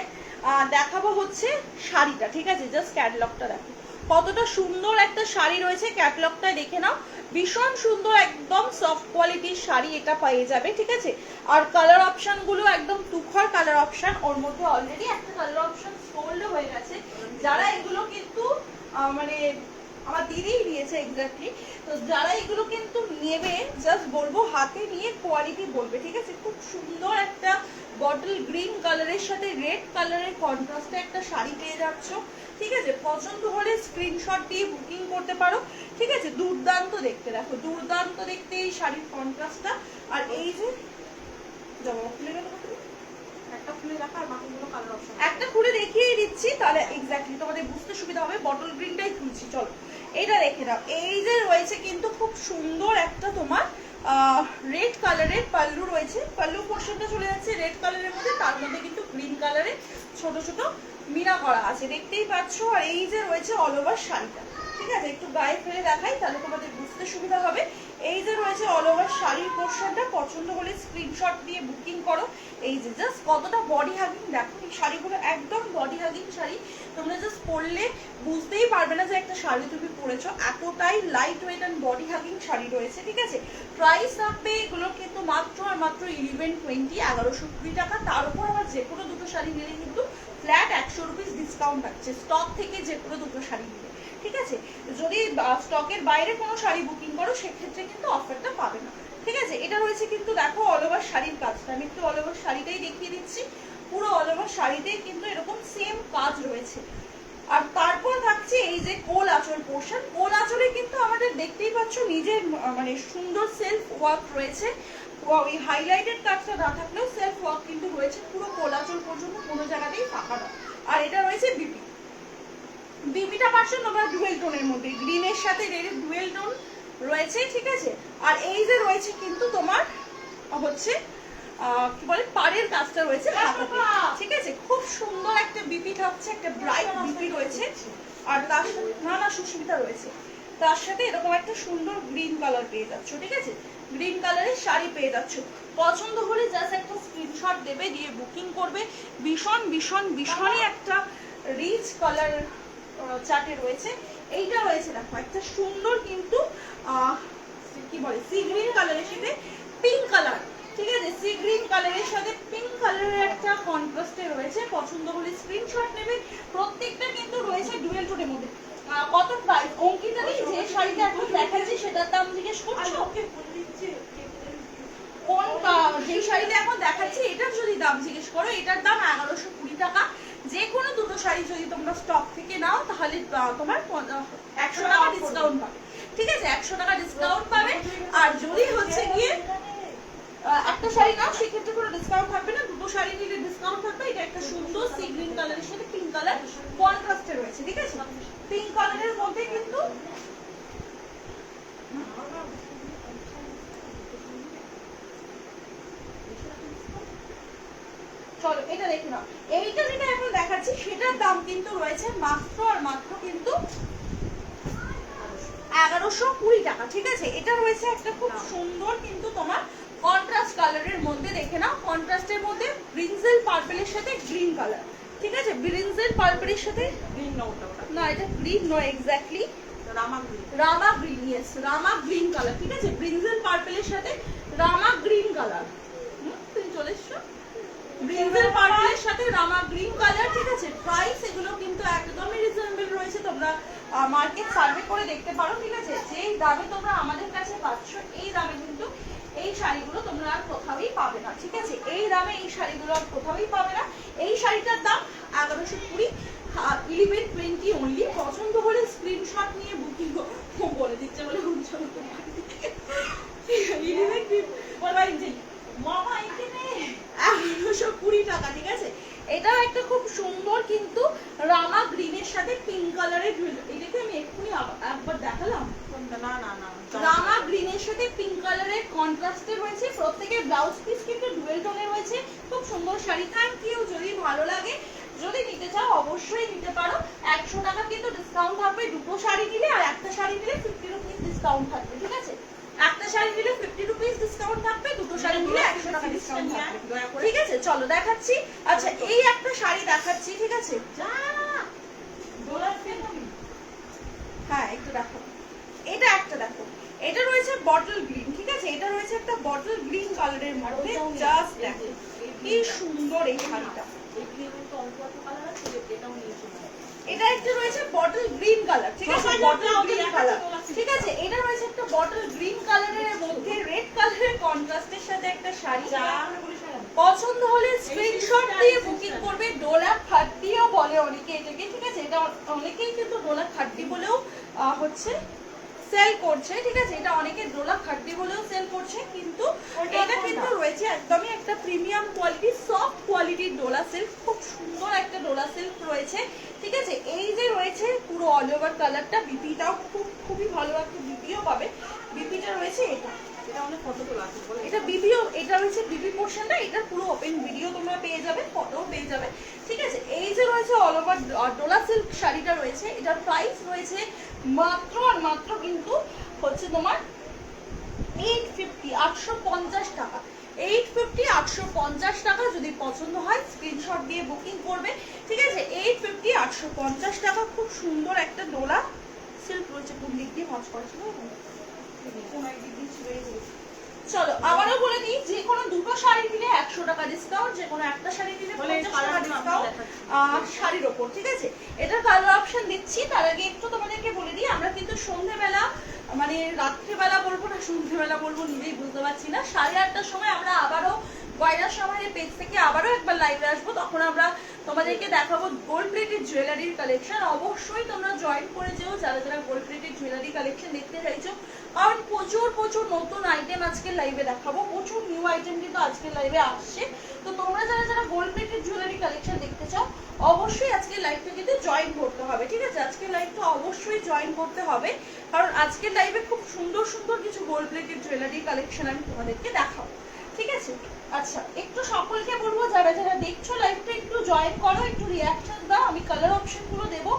দেখাবো হচ্ছে শাড়িটা, ঠিক আছে। জাস্ট ক্যাটালগটা দেখো কতটা সুন্দর একটা শাড়ি রয়েছে, ক্যাটালগটা দেখে নাও। ভীষণ সুন্দর একদম সফট কোয়ালিটির শাড়ি এটা পেয়ে যাবে, ঠিক আছে। আর কালার অপশন গুলো একদম তুখর কালার অপশন, ওর মধ্যে অলরেডি একটা কালার অপশন সোল্ড হয়ে গেছে। যারা এগুলো কিন্তু মানে আমার দিদিই দিয়েছে এক্স্যাক্টলি, তো যারা এগুলো কিন্তু নেবে জাস্ট বলবো হাতে নিয়ে কোয়ালিটি বলবে, ঠিক আছে। খুব সুন্দর একটা বটল গ্রিন কালারের সাথে রেড কালারের কন্ট্রাস্টে একটা শাড়ি পেয়ে যাচ্ছ, ঠিক আছে। পছন্দ হলে স্ক্রিনশট দিয়ে বুকিং করতে পারো, ঠিক আছে। দুর্দান্ত দেখতে, দেখো দুর্দান্ত দেখতে এই শাড়ির কন্ট্রাস্টটা। আর এই যে একটা খুলে রাখা আর বাকিগুলো কালার অপশন, একটা খুলে দেখিয়ে দিচ্ছি তাহলে এক্স্যাক্টলি তোমাদের বুঝতে সুবিধা হবে। বটল গ্রিনটাই খুলছি, চলো এটা দেখে নাও। এই যে রয়েছে কিন্তু খুব সুন্দর একটা তোমার রেড কালারের পাল্লু রয়েছে, পাল্লু পোর্শনটা চলে যাচ্ছে রেড কালারের মধ্যে, তার মধ্যে কিন্তু গ্রিন কালারে ছোট ছোট মিনা করা আছে, দেখতেই পাচ্ছ। আর এই যে রয়েছে অল ওভার শাড়িটা, ঠিক আছে, একটু গায়ে ফেলে দেখাই তাহলে তোমাদের বুঝতে সুবিধা হবে। এই যে রয়েছে অল ওভার শাড়ির পোর্শনটা, পছন্দ হলে স্ক্রিনশট দিয়ে বুকিং করো। এই যে জাস্ট কতটা বডি হাগিং দেখো, এই শাড়িগুলো একদম বডি হাগিং শাড়ি, তোমরা জাস্ট পরলে বুঝতেই পারবে না যে একটা শাড়ি তুমি পরেছো, এতটাই light weight and body hugging sari রয়েছে, ঠিক আছে। প্রাইস থাকবে এগুলো কিন্তু মাত্র আর মাত্র 1120, 1120 টাকা। তার উপর আবার যে কোনো দুটো শাড়ি নিলে কিন্তু ফ্ল্যাট 100 রুপিস ডিসকাউন্ট থাকছে স্টক থেকে, যে কোনো দুটো শাড়ি নিলে, ঠিক আছে। যদি স্টকের বাইরে কোনো শাড়ি বুকিং করো সেক্ষেত্রে কিন্তু অফারটা পাবে না, ঠিক আছে। এটা রয়েছে কিন্তু দেখো অল ওভার শাড়ির কাজটা, আমি একটু অল ওভার শাড়িটাই দেখিয়ে দিচ্ছি। পুরো অল ওভার শাড়িতেই কিন্তু এরকম সেম কাজ রয়েছে। আর তারপর থাকছে এই যে কোল আঁচল পোর্শন, কোল আঁচলে কিন্তু আমাদের দেখতেই পাচ্ছ নিজের মানে সুন্দর সেলফ ওয়ার্ক রয়েছে। ওই হাইলাইটেড কাজটা না থাকলেও সেলফ ওয়ার্ক কিন্তু রয়েছে পুরো কোল আঁচল পর্যন্ত, কোনো জায়গাতেই ফাঁকা না। আর এটা রয়েছে বিপি, বিপিটা পাচ্ছ তোমরা ডুয়েল টোনের মধ্যে, গ্রিনের সাথে রেডের ডুয়েল টোন রয়েছে, ঠিক আছে। আর এই যে রয়েছে কিন্তু তোমার হচ্ছে কি বলে পাড়ের কাজটা রয়েছে হাতাতে, ঠিক আছে। খুব সুন্দর একটা বিপি থাকছে, একটা ব্রাইট বিপি রয়েছে। আর তার সাথে না সুস্মিতা রয়েছে, তার সাথে এরকম একটা সুন্দর গ্রিন কালার পেয়ে যাচ্ছ, ঠিক আছে। গ্রিন কালারের শাড়ি পেয়ে যাচ্ছ। পছন্দ হলে জাস্ট একটা স্ক্রিনশট দেবে, দিয়ে বুকিং করবে। ভীষণ ভীষণ ভীষণই একটা রিচ কালার চার্টে রয়েছে। এইটা রয়েছে দেখো একটা সুন্দর কিন্তু কি বলে সি গ্রিন কালারের সাথে পিঙ্ক কালার, ঠিক আছে। সি গ্রিন কালারের সাথে পিঙ্ক কালারের একটা কন্ট্রাস্টে রয়েছে। পছন্দ হলে স্ক্রিনশট নেবে। প্রত্যেকটা কিন্তু রয়েছে ডুয়েল টোনের মধ্যে। কত প্রাইস অঙ্কিতা দি, যে শাড়িটা এখন দেখাচ্ছি সেটার দাম জিজ্ঞেস করছো? কোন যে শাড়িটা এখন দেখাচ্ছি এটার যদি দাম জিজ্ঞেস করো, এটার দাম 1120 টাকা। যে কোনো দুটো শাড়ি যদি তোমরা স্টক থেকে নাও তাহলে তোমার 100 টাকা ডিসকাউন্ট পাবে, ঠিক আছে, 100 টাকা ডিসকাউন্ট পাবে। আর যদি হচ্ছে গিয়ে একটা শাড়ি নাও সেক্ষেত্রে কোনো ডিসকাউন্ট থাকবে না, দুটো শাড়ি নিলে ডিসকাউন্ট থাকবে। এটা একটা সুন্দর সি গ্রিন কালারের সাথে পিঙ্ক কালার কন্ট্রাস্টে রয়েছে, ঠিক আছে। পিঙ্ক কালারের মধ্যে কিন্তু চলো এটা দেখে নাও। এইটা যেটা এখন দেখাচ্ছি সেটার দাম কিন্তু রয়েছে মাত্র আর মাত্র কিন্তু 1120 টাকা, ঠিক আছে। এটা রয়েছে একটা খুব সুন্দর কিন্তু তোমার কন্ট্রাস্ট কালারের মধ্যে, দেখে নাও কন্ট্রাস্টের মধ্যে ব্রিনজেল পার্পলের সাথে গ্রিন কালার, ঠিক আছে, ব্রিনজেল পার্পলের সাথে গ্রিন না ওটা ওটা না, এটা গ্রিন নয় এক্স্যাক্টলি, রামা গ্রিন। রামা গ্রিন, ইয়েস রামা গ্রিন কালার। ঠিক আছে, ব্রিনজেল পার্পলের সাথে রামা গ্রিন কালার। তুমি চলে এসছো, ব্রিনজেল পার্পলের সাথে রামা গ্রিন কালার। ঠিক আছে, প্রাইস এগুলো কিন্তু একদমই রিজনেবল রয়েছে, তোমরা মার্কেট সার্ভে করে দেখতে পারো। ঠিক আছে, যেই দামে তোমরা আমাদের কাছে পাচ্ছ এই দামে কিন্তু এই শাড়িগুলো তোমরা আর কোথাওই পাবে না। ঠিক আছে, এই দামে এই শাড়িগুলো আর কোথাওই পাবে না। এই শাড়িটার দাম 1120, 1120 অনলি। পছন্দ হলে স্ক্রিনশট নিয়ে বুকিং বলে দিচ্ছে বলে উজ্জ্বল কুমার 1120 টাকা। ঠিক আছে, এটাও একটা খুব সুন্দর কিন্তু রামা গ্রিনের সাথে পিঙ্ক কালারের, এটাকে আমি এক্ষুনি একবার দেখালাম। না না না, রামা গ্রিনের সাথে পিঙ্ক কালারের কন্ট্রাস্টে রয়েছে, প্রত্যেকের ব্লাউজ পিস কিন্তু ডুয়েল টোনে রয়েছে। খুব সুন্দর শাড়ি। Thank you. যদি ভালো লাগে, যদি নিতে চাও অবশ্যই নিতে পারো। 100 টাকা কিন্তু ডিসকাউন্ট থাকবে দুটো শাড়ি নিলে, আর একটা শাড়ি নিলে 50 রুপিস ডিসকাউন্ট থাকবে। ঠিক আছে, একটা শাড়ি নিলে 50 রুপিস ডিসকাউন্ট থাকবে, দুটো শাড়ি নিলে 100 টাকা ডিসকাউন্ট থাকবে। ঠিক আছে, চলো দেখাচ্ছি। আচ্ছা, এই একটা শাড়ি দেখাচ্ছি। ঠিক আছে, হ্যাঁ একটু দেখো, এটা একটা দেখো, এটা রয়েছে বটল গ্রিন। ঠিক আছে, এটা রয়েছে একটা বটল গ্রিন কালারের মধ্যে। জাস্ট দেখো কি সুন্দর এই শাড়িটা। এটা একটা রয়েছে বটল গ্রিন কালার। ঠিক আছে, বটল গ্রিন কালার। ঠিক আছে, এটা রয়েছে একটা বটল গ্রিন কালারের মধ্যে রেড কালারের কন্ট্রাস্টের সাথে একটা শাড়ি। পছন্দ হলে স্ক্রিনশট দিয়ে বুকিং করবে। ডোলা খাট্টিও বলে অনেকে এটাকে। ঠিক আছে, এটা অনেকেই কিন্তু ডোলা খাট্টি বলেও হচ্ছে সেল করছে। ঠিক আছে, এটা অনেকে ডোলা খাট্টি বলেও সেল করছে, কিন্তু এটা কিন্তু রয়েছে একদমই একটা প্রিমিয়াম কোয়ালিটি, সফট কোয়ালিটির ডোলা সিল্ক। খুব সুন্দর একটা ডোলা সিল্ক রয়েছে। ঠিক আছে, এই যে রয়েছে পুরো অল ওভার কালারটা, বিপিটাও খুবই ভালো একটা বিপিও পাবে। বিপিটা রয়েছে এটা, এটা বিবিও, এটা হচ্ছে বিবি পোর্শনটা। এটা পুরো ওপেন ভিডিও তোমরা পেয়ে যাবে, ফটো পেয়ে যাবে। ঠিক আছে, এই যে রয়েছে অল ওভার ডোলা সিল্ক শাড়িটা রয়েছে, এটার প্রাইস রয়েছে মাত্র আর মাত্র কিন্তু হচ্ছে তোমার 850, 850 টাকা। 850, 850 টাকা। যদি পছন্দ হয় স্ক্রিনশট দিয়ে বুকিং করবে। ঠিক আছে, 850, 850 টাকা। খুব সুন্দর একটা ডোলা সিল্ক রয়েছে। কোন দিক দিয়ে ভাঁজ করেছিল, চলো আবারও বলে দিই, যে কোনো দুটো শাড়ি নিলে 100 টাকা ডিসকাউন্ট, যে কোনো একটা শাড়ি নিলে 50 টাকা ডিসকাউন্ট শাড়ির ওপর। ঠিক আছে, এটার কালার অপশন দিচ্ছি। তার আগে একটু তোমাদেরকে বলে দিই, আমরা কিন্তু সন্ধ্যেবেলা, মানে রাত্রিবেলা বলবো না সন্ধ্যেবেলা বলবো নিজেই বুঝতে পারছি না, 8:30টার সময় আমরা আবারও গয়না সমাহারের পেজ থেকে আবারও একবার লাইভে আসবো। তখন আমরা তোমাদেরকে দেখাবো গোল্ড প্লেটেড জুয়েলারির কালেকশন। অবশ্যই তোমরা জয়েন করে যেও যারা যারা গোল্ড প্লেটেড জুয়েলারি কালেকশন দেখতে চাইছো, কারণ প্রচুর নতুন আইটেম আজকে লাইভে দেখাবো। প্রচুর নিউ আইটেম কিন্তু আজকে লাইভে আসছে। তো তোমরা যারা যারা গোল্ড প্লেটেড জুয়েলারি কালেকশন দেখতে চাও অবশ্যই আজকের লাইভটা কিন্তু জয়েন করতে হবে। ঠিক আছে, আজকের লাইভটা অবশ্যই জয়েন করতে হবে, কারণ আজকের লাইভে খুব সুন্দর সুন্দর কিছু গোল্ড প্লেটেড জুয়েলারি কালেকশন আমি তোমাদেরকে দেখাবো। ঠিক আছে, আচ্ছা একটু সকলকে বলবো যারা যারা দেখছো লাইভটা একটু জয়েন করো, একটু রিয়াকশন দাও। আমি কালার অপশনগুলো দেবো।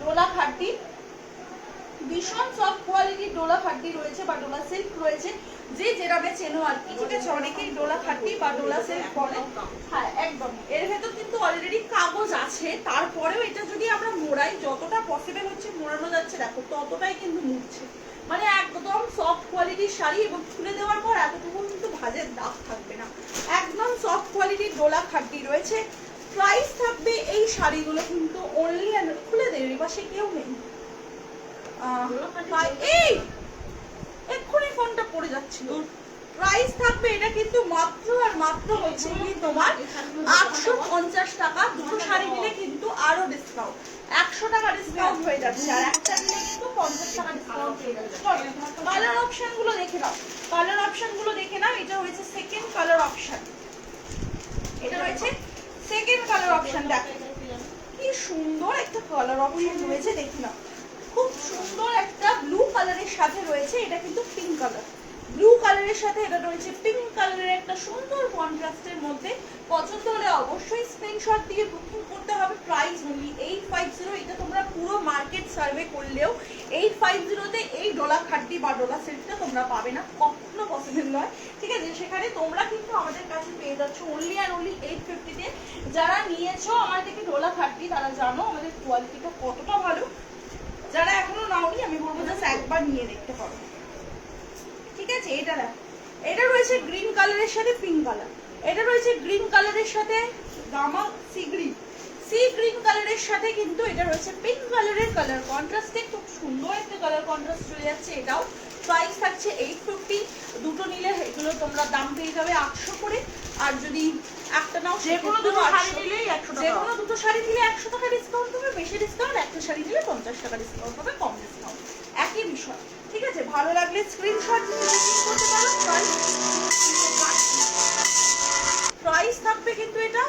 ডোলা খাড্ডি, ভীষণ সফট কোয়ালিটির ডোলা খাড্ডি রয়েছে বা ডোলা সিল্ক রয়েছে, যে যেরামে চেনো আর কি। ঠিক আছে, অনেকেই ডোলা খাড্ডি বা ডোলা সিল্ক বলে। হ্যাঁ একদম, এর ভেতর কিন্তু অলরেডি কাগজ আছে, তারপরেও এটা যদি আমরা মোড়াই, যতটা পসিবল হচ্ছে মোড়ানো যাচ্ছে দেখো, ততটাই কিন্তু মুড়ছে। মানে একদম সফট কোয়ালিটির শাড়ি, এবং খুলে দেওয়ার পর এতটুকু কিন্তু ভাঁজের দাগ থাকবে না। একদম সফট কোয়ালিটির ডোলা খাড্ডি রয়েছে। প্রাইস থাকবে এই শাড়িগুলো কিন্তু অনলি, খুলে দেবে পাশে কেউ নেই। এই এক্ষুনি ফোনটা পড়ে যাচ্ছিল। প্রাইস থাকবে এটা কিন্তু মাত্র আর মাত্র হচ্ছে কি তোমার 850 টাকা। দুটো শাড়ি নিলে কিন্তু আরো ডিসকাউন্ট, 100 টাকা ডিসকাউন্ট হয়ে যাচ্ছে, আর একটা নিলে কিন্তু 50 টাকা ডিসকাউন্ট হয়ে যাচ্ছে। কালার অপশন গুলো দেখে নাও, কালার অপশন গুলো দেখে নাও। এটা হয়েছে সেকেন্ড কালার অপশন, এটা রয়েছে সেকেন্ড কালার অপশন। দেখো কি সুন্দর একটা কালার অপশন রয়েছে, দেখে নাও। খুব সুন্দর একটা ব্লু কালারের সাথে রয়েছে, এটা কিন্তু পিঙ্ক কালার। ব্লু কালারের সাথে এটা রয়েছে পিঙ্ক কালারের একটা সুন্দর কন্ট্রাস্টের মধ্যে। পছন্দ হলে অবশ্যই স্ক্রিনশট দিয়ে বুকিং করতে হবে। Price only 850। এটা তোমরা পুরো মার্কেট সার্ভে করলেও 850 এই ডোলা খাট্টি বা ডোলা সেটটা তোমরা পাবে না, কখনো পসিবল নয়। ঠিক আছে, সেখানে তোমরা কিন্তু আমাদের কাছে পেয়ে যাচ্ছ অনলি আর অনলি 850-তে। যারা নিয়েছো আমার থেকে ডোলা খাট্টি তারা জানো আমাদের কোয়ালিটিটা কতটা ভালো। যারা এখনো নাওনি আমি বলবো জাস্ট একবার নিয়ে দেখতে পারো। ঠিক আছে, এটা দেখো, এটা রয়েছে গ্রিন কালারের সাথে পিঙ্ক কালার, এটা রয়েছে গ্রিন কালারের সাথে গামা সি গ্রিন কালারের সাথে কিন্তু এটা রয়েছে পিঙ্ক কালারের কালার কন্ট্রাস্টে, খুব সুন্দর একটা কালার কন্ট্রাস্ট চলে যাচ্ছে। এটাও প্রাইস থাকছে 850। দুটো নিলে এগুলো তোমরা দাম পেয়ে যাবে 800 করে। আর যদি একটা নাও, যে কোনো দুটো শাড়ি নিলেই 100 টাকা, যে কোনো দুটো শাড়ি নিলে 100 টাকা ডিসকাউন্ট হবে, বেশি ডিসকাউন্ট। একটা শাড়ি নিলে 50 টাকা ডিসকাউন্ট হবে, কম ডিসকাউন্ট, একই বিষয়। ঠিক আছে, ভালো লাগলে স্ক্রিনশট দিয়ে বুকিং করতে পারো। প্রাইস থাকবে কিন্তু এটা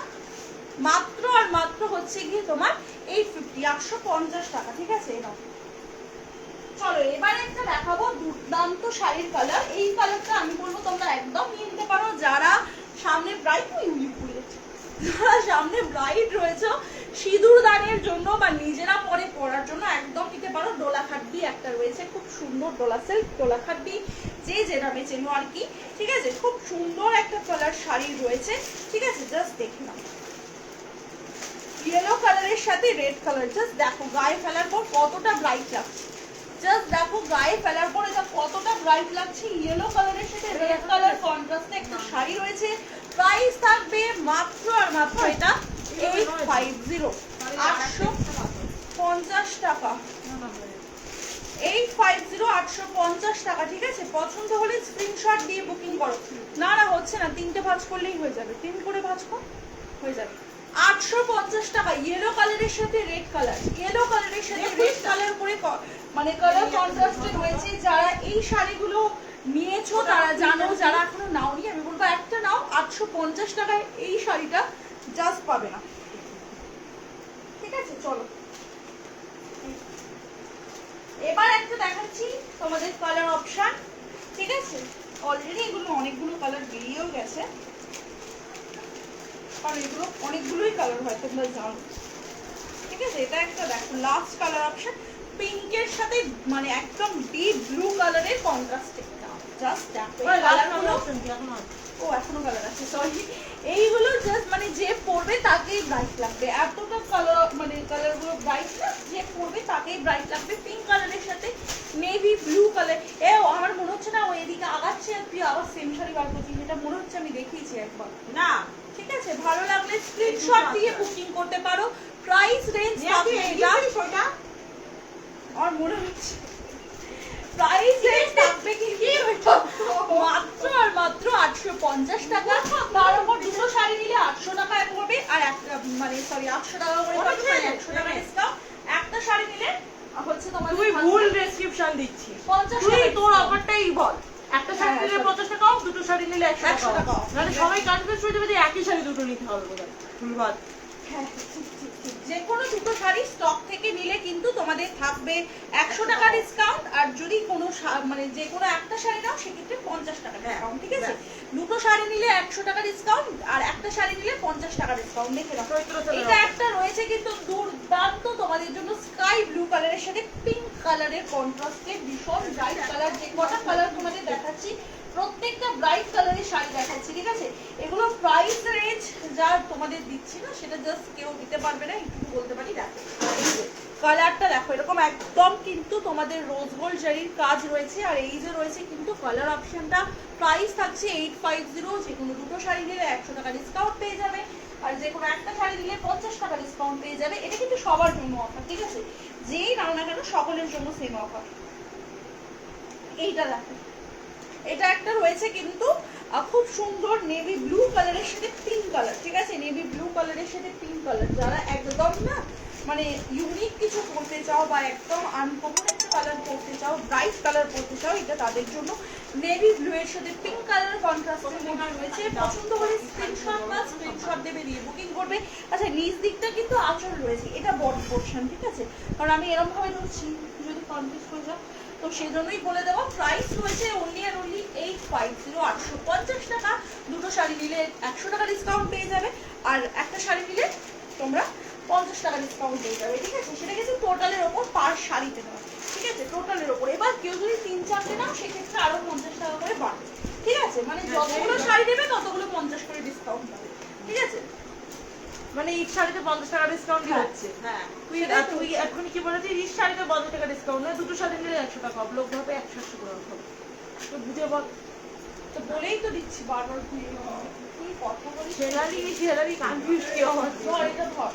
মাত্র আর মাত্র হচ্ছে গিয়ে তোমার 850, 850 টাকা। ঠিক আছে, এটা চলো এবার একটা দেখাবো দুর্দান্ত শাড়ির কালার। এই কালারটা আমি বলবো তোমরা একদম নিয়ে নিতে পারো যারা সামনে ব্রাইট যারা সামনে ব্রাইট রয়েছে, সিঁদুর দানের জন্য বা নিজেরা পরে পরার জন্য একদম নিতে পারো। ডোলা খাটবি একটা রয়েছে, খুব সুন্দর ডোলা সিল্ক, ডোলা খাটবি যে যেভাবে চেনো আর কি। ঠিক আছে, খুব সুন্দর একটা কালার শাড়ি রয়েছে। ঠিক আছে, জাস্ট দেখে নাও, ইয়েলো কালারের সাথে রেড কালার। জাস্ট দেখো গায়ে ফেলার পর কতটা ব্রাইট লাগছে, জাস্ট দেখো গায়ে ফেলার পর এটা কতটা ব্রাইট লাগছে। ইয়েলো কালারের সাথে রেড কালার কন্ট্রাস্টে একটা শাড়ি রয়েছে। প্রাইস থাকবে মাত্র আর মাত্র এটা 850, 850 টাকা, 850, 850 টাকা। ঠিক আছে, পছন্দ হলে স্ক্রিনশট দিয়ে বুকিং করো। না না হচ্ছে না, 3টে ভাঁজ করলেই হয়ে যাবে, 3 করে ভাঁজ কর হয়ে যাবে। 850 টাকা, ইয়েলো কালারের সাথে রেড কালার, ইয়েলো কালারের সাথে রেড কালার করে মানে কালার কন্ট্রাস্টে রয়েছে। যারা এই শাড়িগুলো নিয়েছো তারা জানো, যারা এখনো নাওনি আমি বলবো একটা নাও। 850 টাকায় এই শাড়িটা জাস্ট পাবে না। ঠিক আছে, চলো এবার একটা দেখাচ্ছি তোমাদের কালার অপশন। ঠিক আছে, অলরেডি এগুলো অনেকগুলো কালার বেরিয়েও গেছে, কারণ এগুলো অনেকগুলোই কালার হয় তোমরা জানো। ঠিক আছে, এটা একটা দেখো লাস্ট কালার অপশন, পিঙ্কের সাথে মানে একদম ডিপ ব্লু কালারের কন্ট্রাস্টে। জাস্ট দেখো এই কালারগুলো, ও এখনো কালার আছে সরি, এইগুলো জাস্ট মানে যে পরবে তাকেই ব্রাইট লাগবে, এতটা কালার মানে কালারগুলো ব্রাইট না, যে পরবে তাকেই ব্রাইট লাগবে। পিঙ্ক কালারের সাথে নেভি ব্লু কালার। আমার মনে হচ্ছে না ও এদিকে আগাচ্ছে আর তুই আবার সেম শাড়ি বার করছিস, যেটা মনে হচ্ছে আমি দেখিয়েছি একবার না। ঠিক আছে, ভালো লাগলে স্ক্রিনশট দিয়ে বুকিং করতে পারো। প্রাইস রেঞ্জ থাকবে এটা, আর মনে হচ্ছে প্রাইস রেঞ্জ থাকবে কিন্তু মাত্র আর মাত্র 850 টাকা। তার উপর দুটো শাড়ি নিলে 800 টাকায় পড়বে, আর একটা মানে সরি 800 টাকা করে পড়বে, 100 টাকা ডিসকাউন্ট। একটা শাড়ি নিলে হচ্ছে তোমার তুই ভুল ডেসক্রিপশন দিচ্ছিস, 50 তুই টাকা তোর অফারটাই বল। একটা শাড়ি নিলে 50 টাকা অফ, দুটো শাড়ি নিলে 100 টাকা অফ। মানে সবাই কনফিউজ হয়ে যাবে যে একই শাড়ি দুটো নিতে হবে বোধহয়। ধন্যবাদ। হ্যাঁ, যে কোনো দুটো শাড়ি স্টক থেকে নিলে কিন্তু তোমাদের থাকবে 100 টাকা ডিসকাউন্ট। আর যদি কোনো মানে যে কোনো একটা শাড়ি নাও সেক্ষেত্রে 50 টাকা ডিসকাউন্ট। ঠিক আছে, দুটো শাড়ি নিলে 100 টাকা ডিসকাউন্ট, আর একটা শাড়ি নিলে 50 টাকা ডিসকাউন্ট। দেখে নাও, এটা একটা রয়েছে কিন্তু দুর্দান্ত তোমাদের জন্য স্কাই ব্লু কালারের সাথে পিঙ্ক কালারের কন্ট্রাস্টে ভীষণ ব্রাইট কালার। যে কটা কালার তোমাদের দেখাচ্ছি প্রত্যেকটা ব্রাইট কালারের শাড়ি দেখাচ্ছি। ঠিক আছে, এগুলো প্রাইস রেঞ্জ যা তোমাদের দিচ্ছি না সেটা জাস্ট কেউ দিতে পারবে না, একটু বলতে পারি। দেখো কালারটা দেখো, এরকম একদম কিন্তু তোমাদের রোজ গোল্ড জারির কাজ রয়েছে। আর এই যে রয়েছে কিন্তু কালার অপশনটা। প্রাইস থাকছে 850, যে কোনো দুটো শাড়ি নিলে 100 টাকা ডিসকাউন্ট পেয়ে যাবে, আর যে কোনো একটা শাড়ি নিলে 50 টাকা ডিসকাউন্ট পেয়ে যাবে। এটা কিন্তু সবার জন্য অফার। ঠিক আছে, যেই নাও না কেন সকলের জন্য সেম অফার। এইটা দেখো, এটা একটা রয়েছে কিন্তু খুব সুন্দর নেভি ব্লু কালারের সাথে পিঙ্ক কালার। ঠিক আছে, নেভি ব্লু কালারের সাথে পিঙ্ক কালার। যারা একদম না মানে ইউনিক কিছু পড়তে চাও বা একদম আনকমন একটা কালার পড়তে চাও, ব্রাইট কালার পড়তে চাও, এটা তাদের জন্য। নেভি ব্লু এর সাথে পিঙ্ক কালার কন্ট্রাস্টের মধ্যে রয়েছে। পছন্দ হলে স্ক্রিনশট দেবে, দিয়ে বুকিং করবে। আচ্ছা, নিচ দিকটা কিন্তু আঁচল রয়েছে, এটা বডি পোর্শন। ঠিক আছে, কারণ আমি এরকম ভাবে ধরছি যদি কনফিউজ হয়ে যাও, তো সেই জন্যই বলে দেবো। প্রাইস রয়েছে অনলি আর অনলি 850, 850 টাকা। দুটো শাড়ি নিলে 100 টাকা ডিসকাউন্ট পেয়ে যাবে, আর একটা শাড়ি নিলে তোমরা 50 টাকা ডিসকাউন্ট পেয়ে যাবে। ঠিক আছে, সেটা কিন্তু টোটালের ওপর পার শাড়িতে দেওয়া। ঠিক আছে, টোটালের ওপর। এবার কেউ যদি 3-4টে নাও সেক্ষেত্রে আরো 50 টাকা করে বাড়বে, ঠিক আছে, মানে যতগুলো শাড়ি নেবে ততগুলো 50 করে ডিসকাউন্ট পাবে, ঠিক আছে। মানে ঈদ শাড়িতে 50 টাকা ডিসকাউন্ট হ্যাঁ। হচ্ছে। হ্যাঁ, তুই এখনই কি বলেছিস ঈদ শাড়িতে 50 টাকা ডিসকাউন্ট নয়, দুটো শাড়ি নিলে 100 টাকা অফ, লোক ভাবে 180 করে অফ হবে। তো বুঝে বল। তো বলেই তো দিচ্ছি বারবার ঘুরিয়ে কি কথা বলি। সেলারি কনফিউজ কি আমার। ধর এটা ধর,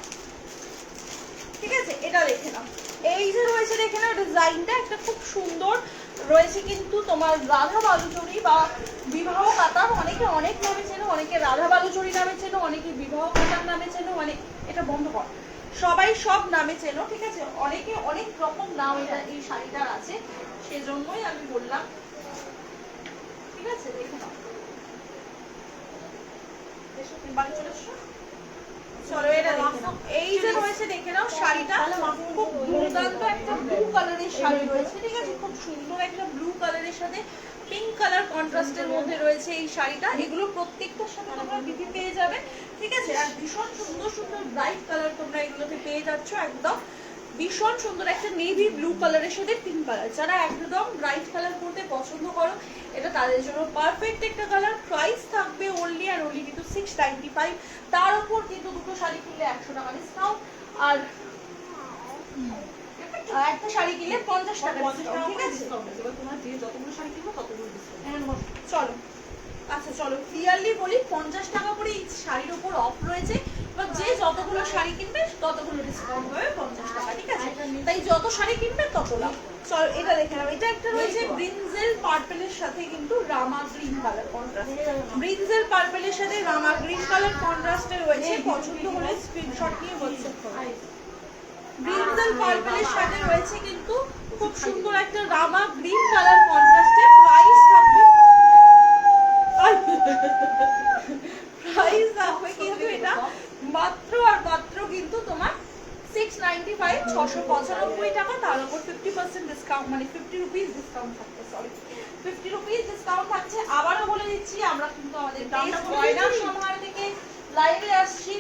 ঠিক আছে, এটা দেখে নাও। এই যে রয়েছে দেখে নাও ডিজাইনটা একটা খুব সুন্দর রয়েছে, কিন্তু তোমার রাধা বালুচরী বা বিবাহ কাতার, অনেকে অনেক নামে চেনো, অনেকে রাধা বালুচরী নামে চেনো, অনেকে বিবাহ কাতার নামে চেনো, অনেক, এটা বন্ধ কর, সবাই সব নামে চেনো, ঠিক আছে, অনেকে অনেক রকম নাম এটা এই শাড়িটার আছে, সেজন্যই আমি বললাম, ঠিক আছে। দেখে নাও, এসো তুমি বাড়ি চলে এসো। চলো এটা দেখে নাও। এই যে রয়েছে দেখে নাও শাড়িটা, খুব দুর্দান্ত একটা ব্লু কালারের শাড়ি রয়েছে, ঠিক আছে, খুব সুন্দর একটা ব্লু কালারের সাথে পিঙ্ক কালার কন্ট্রাস্টের মধ্যে রয়েছে এই শাড়িটা। এগুলো প্রত্যেকটার সাথে তোমরা বিধি পেয়ে যাবে, ঠিক আছে, আর ভীষণ সুন্দর সুন্দর ব্রাইট কালার তোমরা এগুলোতে পেয়ে যাচ্ছ, একদম ভীষণ সুন্দর একটা নেভি ব্লু কালারের সাথে পিঙ্ক কালার। যারা একদম ব্রাইট কালার পরতে পছন্দ করো এটা তাদের জন্য পারফেক্ট একটা কালার। প্রাইস থাকবে অনলি আর অনলি কিন্তু 695, তার উপর কিন্তু দুটো শাড়ি কিনলে 100 টাকা ডিসকাউন্ট, আর একটা শাড়ি কিনলে 50 টাকা ডিসকাউন্ট, ঠিক আছে। এবার তোমার যে যতগুলো শাড়ি কিনবে ততগুলো ডিসকাউন্ট। চলো, আচ্ছা চলো ক্লিয়ারলি বলি, 50 টাকা করে এই শাড়ির উপর অফ রয়েছে, এবার যে যতগুলো শাড়ি কিনবে ততগুলো ডিসকাউন্ট হবে 50 টাকা, ঠিক আছে, তাই যত শাড়ি কিনবে তত লাভ। চলো এটা দেখে নাও, এটা একটা রয়েছে ব্রিনজেল পার্পলের সাথে কিন্তু রামা গ্রিন কালার কন্ট্রাস্ট, ব্রিনজেল পার্পলের সাথে রামা গ্রিন কালার কন্ট্রাস্টে রয়েছে, পছন্দ হলে স্ক্রিনশট নিয়ে হোয়াটসঅ্যাপ করো। ব্রিনজেল পার্পলের সাথে রয়েছে কিন্তু খুব সুন্দর একটা রামা গ্রিন কালার কন্ট্রাস্টে, প্রাইস থাকবে প্রাইস থাকবে কিন্তু এটা মাত্র আর মাত্র কিন্তু তোমার 695, 695 টাকা, তার উপর 50% ডিসকাউন্ট, মানে 50 রুপিস ডিসকাউন্ট থাকছে, সরি 50 রুপিস ডিসকাউন্ট থাকছে। আবারও বলে দিচ্ছি আমরা কিন্তু আমাদের গয়না সমাহার থেকে লাইভে আসছি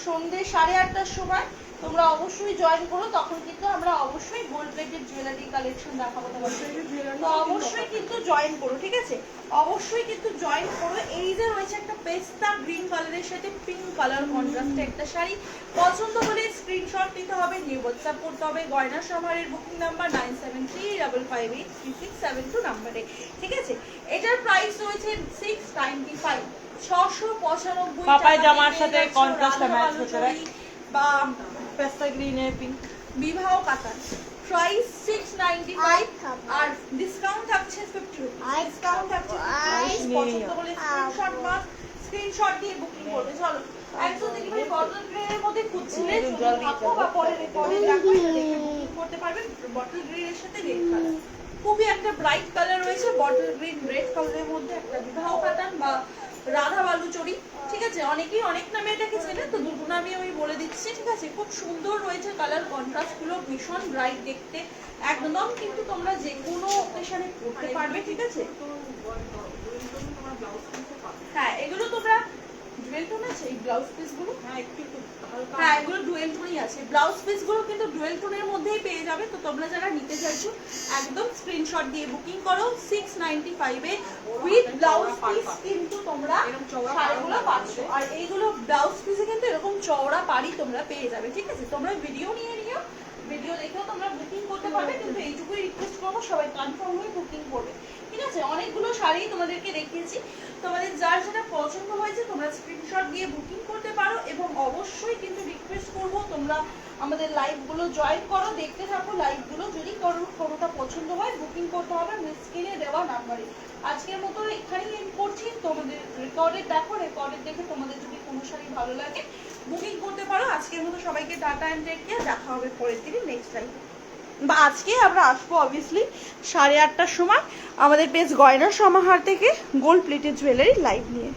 সন্ধ্যে 8:30টার সময়, তোমরা অবশ্যই জয়েন করো, তখন কিন্তু আমরা অবশ্যই গোল্ড প্লেটেড জুয়েলারি কালেকশন দেখাবো তোমাদের, তো অবশ্যই কিন্তু জয়েন করো, ঠিক আছে, অবশ্যই কিন্তু জয়েন করো। এই যে রয়েছে একটা পেস্তা গ্রিন কালারের সাথে পিঙ্ক কালার কন্ট্রাস্টে একটা শাড়ি, পছন্দ হলে স্ক্রিনশট নিতে হবে, নিয়ে হোয়াটসঅ্যাপ করতে হবে গয়না সমাহারের বুকিং নাম্বার 9735586672 নাম্বারে, ঠিক আছে। এটার প্রাইস রয়েছে 695, 695 পাপাই জামার সাথে কন্ট্রাস্ট ম্যাচ হতে পারে, বা পেস্তা গ্রিনে পিঙ্ক বিবাহ কাতান, প্রাইস 695 আর ডিসকাউন্ট থাকছে 50 রুপিস, ডিসকাউন্ট থাকছে 50 রুপিস। পছন্দ হলে স্ক্রিনশট দিয়ে বুকিং করবে। চলো একদম দেখি ভাই বটল গ্রিনের মধ্যে খুঁজছিলে থাকো বা পরে রেকর্ডে দেখো, এটা দেখে বুকিং করতে পারবেন। বটল গ্রিনের সাথে রেড কালার, খুবই একটা ব্রাইট কালার রয়েছে, বটল গ্রিন রেড কালারের মধ্যে একটা বিবাহ কাতান বা রাধা বালুচরী, ঠিক আছে, অনেকেই অনেক নামে এটাকে চেনে, তো দুটো নামই আমি বলে দিচ্ছি, ঠিক আছে। খুব সুন্দর রয়েছে কালার কন্ট্রাস্ট গুলো, ভীষণ ব্রাইট দেখতে, একদম কিন্তু তোমরা যে কোনো অকেশনে পরতে পারবে, ঠিক আছে। হ্যাঁ এগুলো তোমরা ডুয়েল টোন আছে এই ব্লাউজ পিস গুলো, হ্যাঁ এগুলো ডুয়েল টোনই আছে, ব্লাউজ পিস গুলো কিন্তু ডুয়েল টোনের মধ্যেই পেয়ে যাবে। তো তোমরা যারা নিতে চাইছো একদম স্ক্রিনশট দিয়ে বুকিং করো, 695 এ উইথ ব্লাউজ পিস কিন্তু তোমরা শাড়িগুলো পাচ্ছ, আর এইগুলো ব্লাউজ পিসে কিন্তু এরকম চওড়া পাড়ি তোমরা পেয়ে যাবে, ঠিক আছে। তোমরা ভিডিও নিয়ে নিও, ভিডিও দেখেও তোমরা বুকিং করতে পারবে, কিন্তু এইটুকুই রিকোয়েস্ট করবো সবাই কনফার্ম হয়ে বুকিং করবে, ঠিক আছে। অনেকগুলো শাড়ি তোমাদেরকে দেখিয়েছি, তোমাদের যার যেটা পছন্দ হয়েছে তোমরা স্ক্রিনশট দিয়ে বুকিং করতে পারো, এবং অবশ্যই কিন্তু রিকোয়েস্ট করবো তোমরা আমাদের লাইভগুলো জয়েন করো, দেখতে থাকো লাইভগুলো, যদি কোনোটা পছন্দ হয় বুকিং করতে হবে স্ক্রিনে দেওয়া নাম্বারে। আজকের মতো এখানেই এন্ড করছি, তোমাদের রেকর্ডেড দেখো, রেকর্ডেড দেখে তোমাদের যদি কোনো শাড়ি ভালো লাগে বুকিং করতে পারো। আজকের মতো সবাইকে টাটা এন্ড টেক কেয়ার, দেখা হবে পরের দিনই নেক্সট লাইভে, বা আজকে আমরা আসবো অবভিয়াসলি 8:30টার সময় আমাদের পেজ গয়না সমাহার থেকে গোল্ড প্লেটেড জুয়েলারি লাইভ নিয়ে।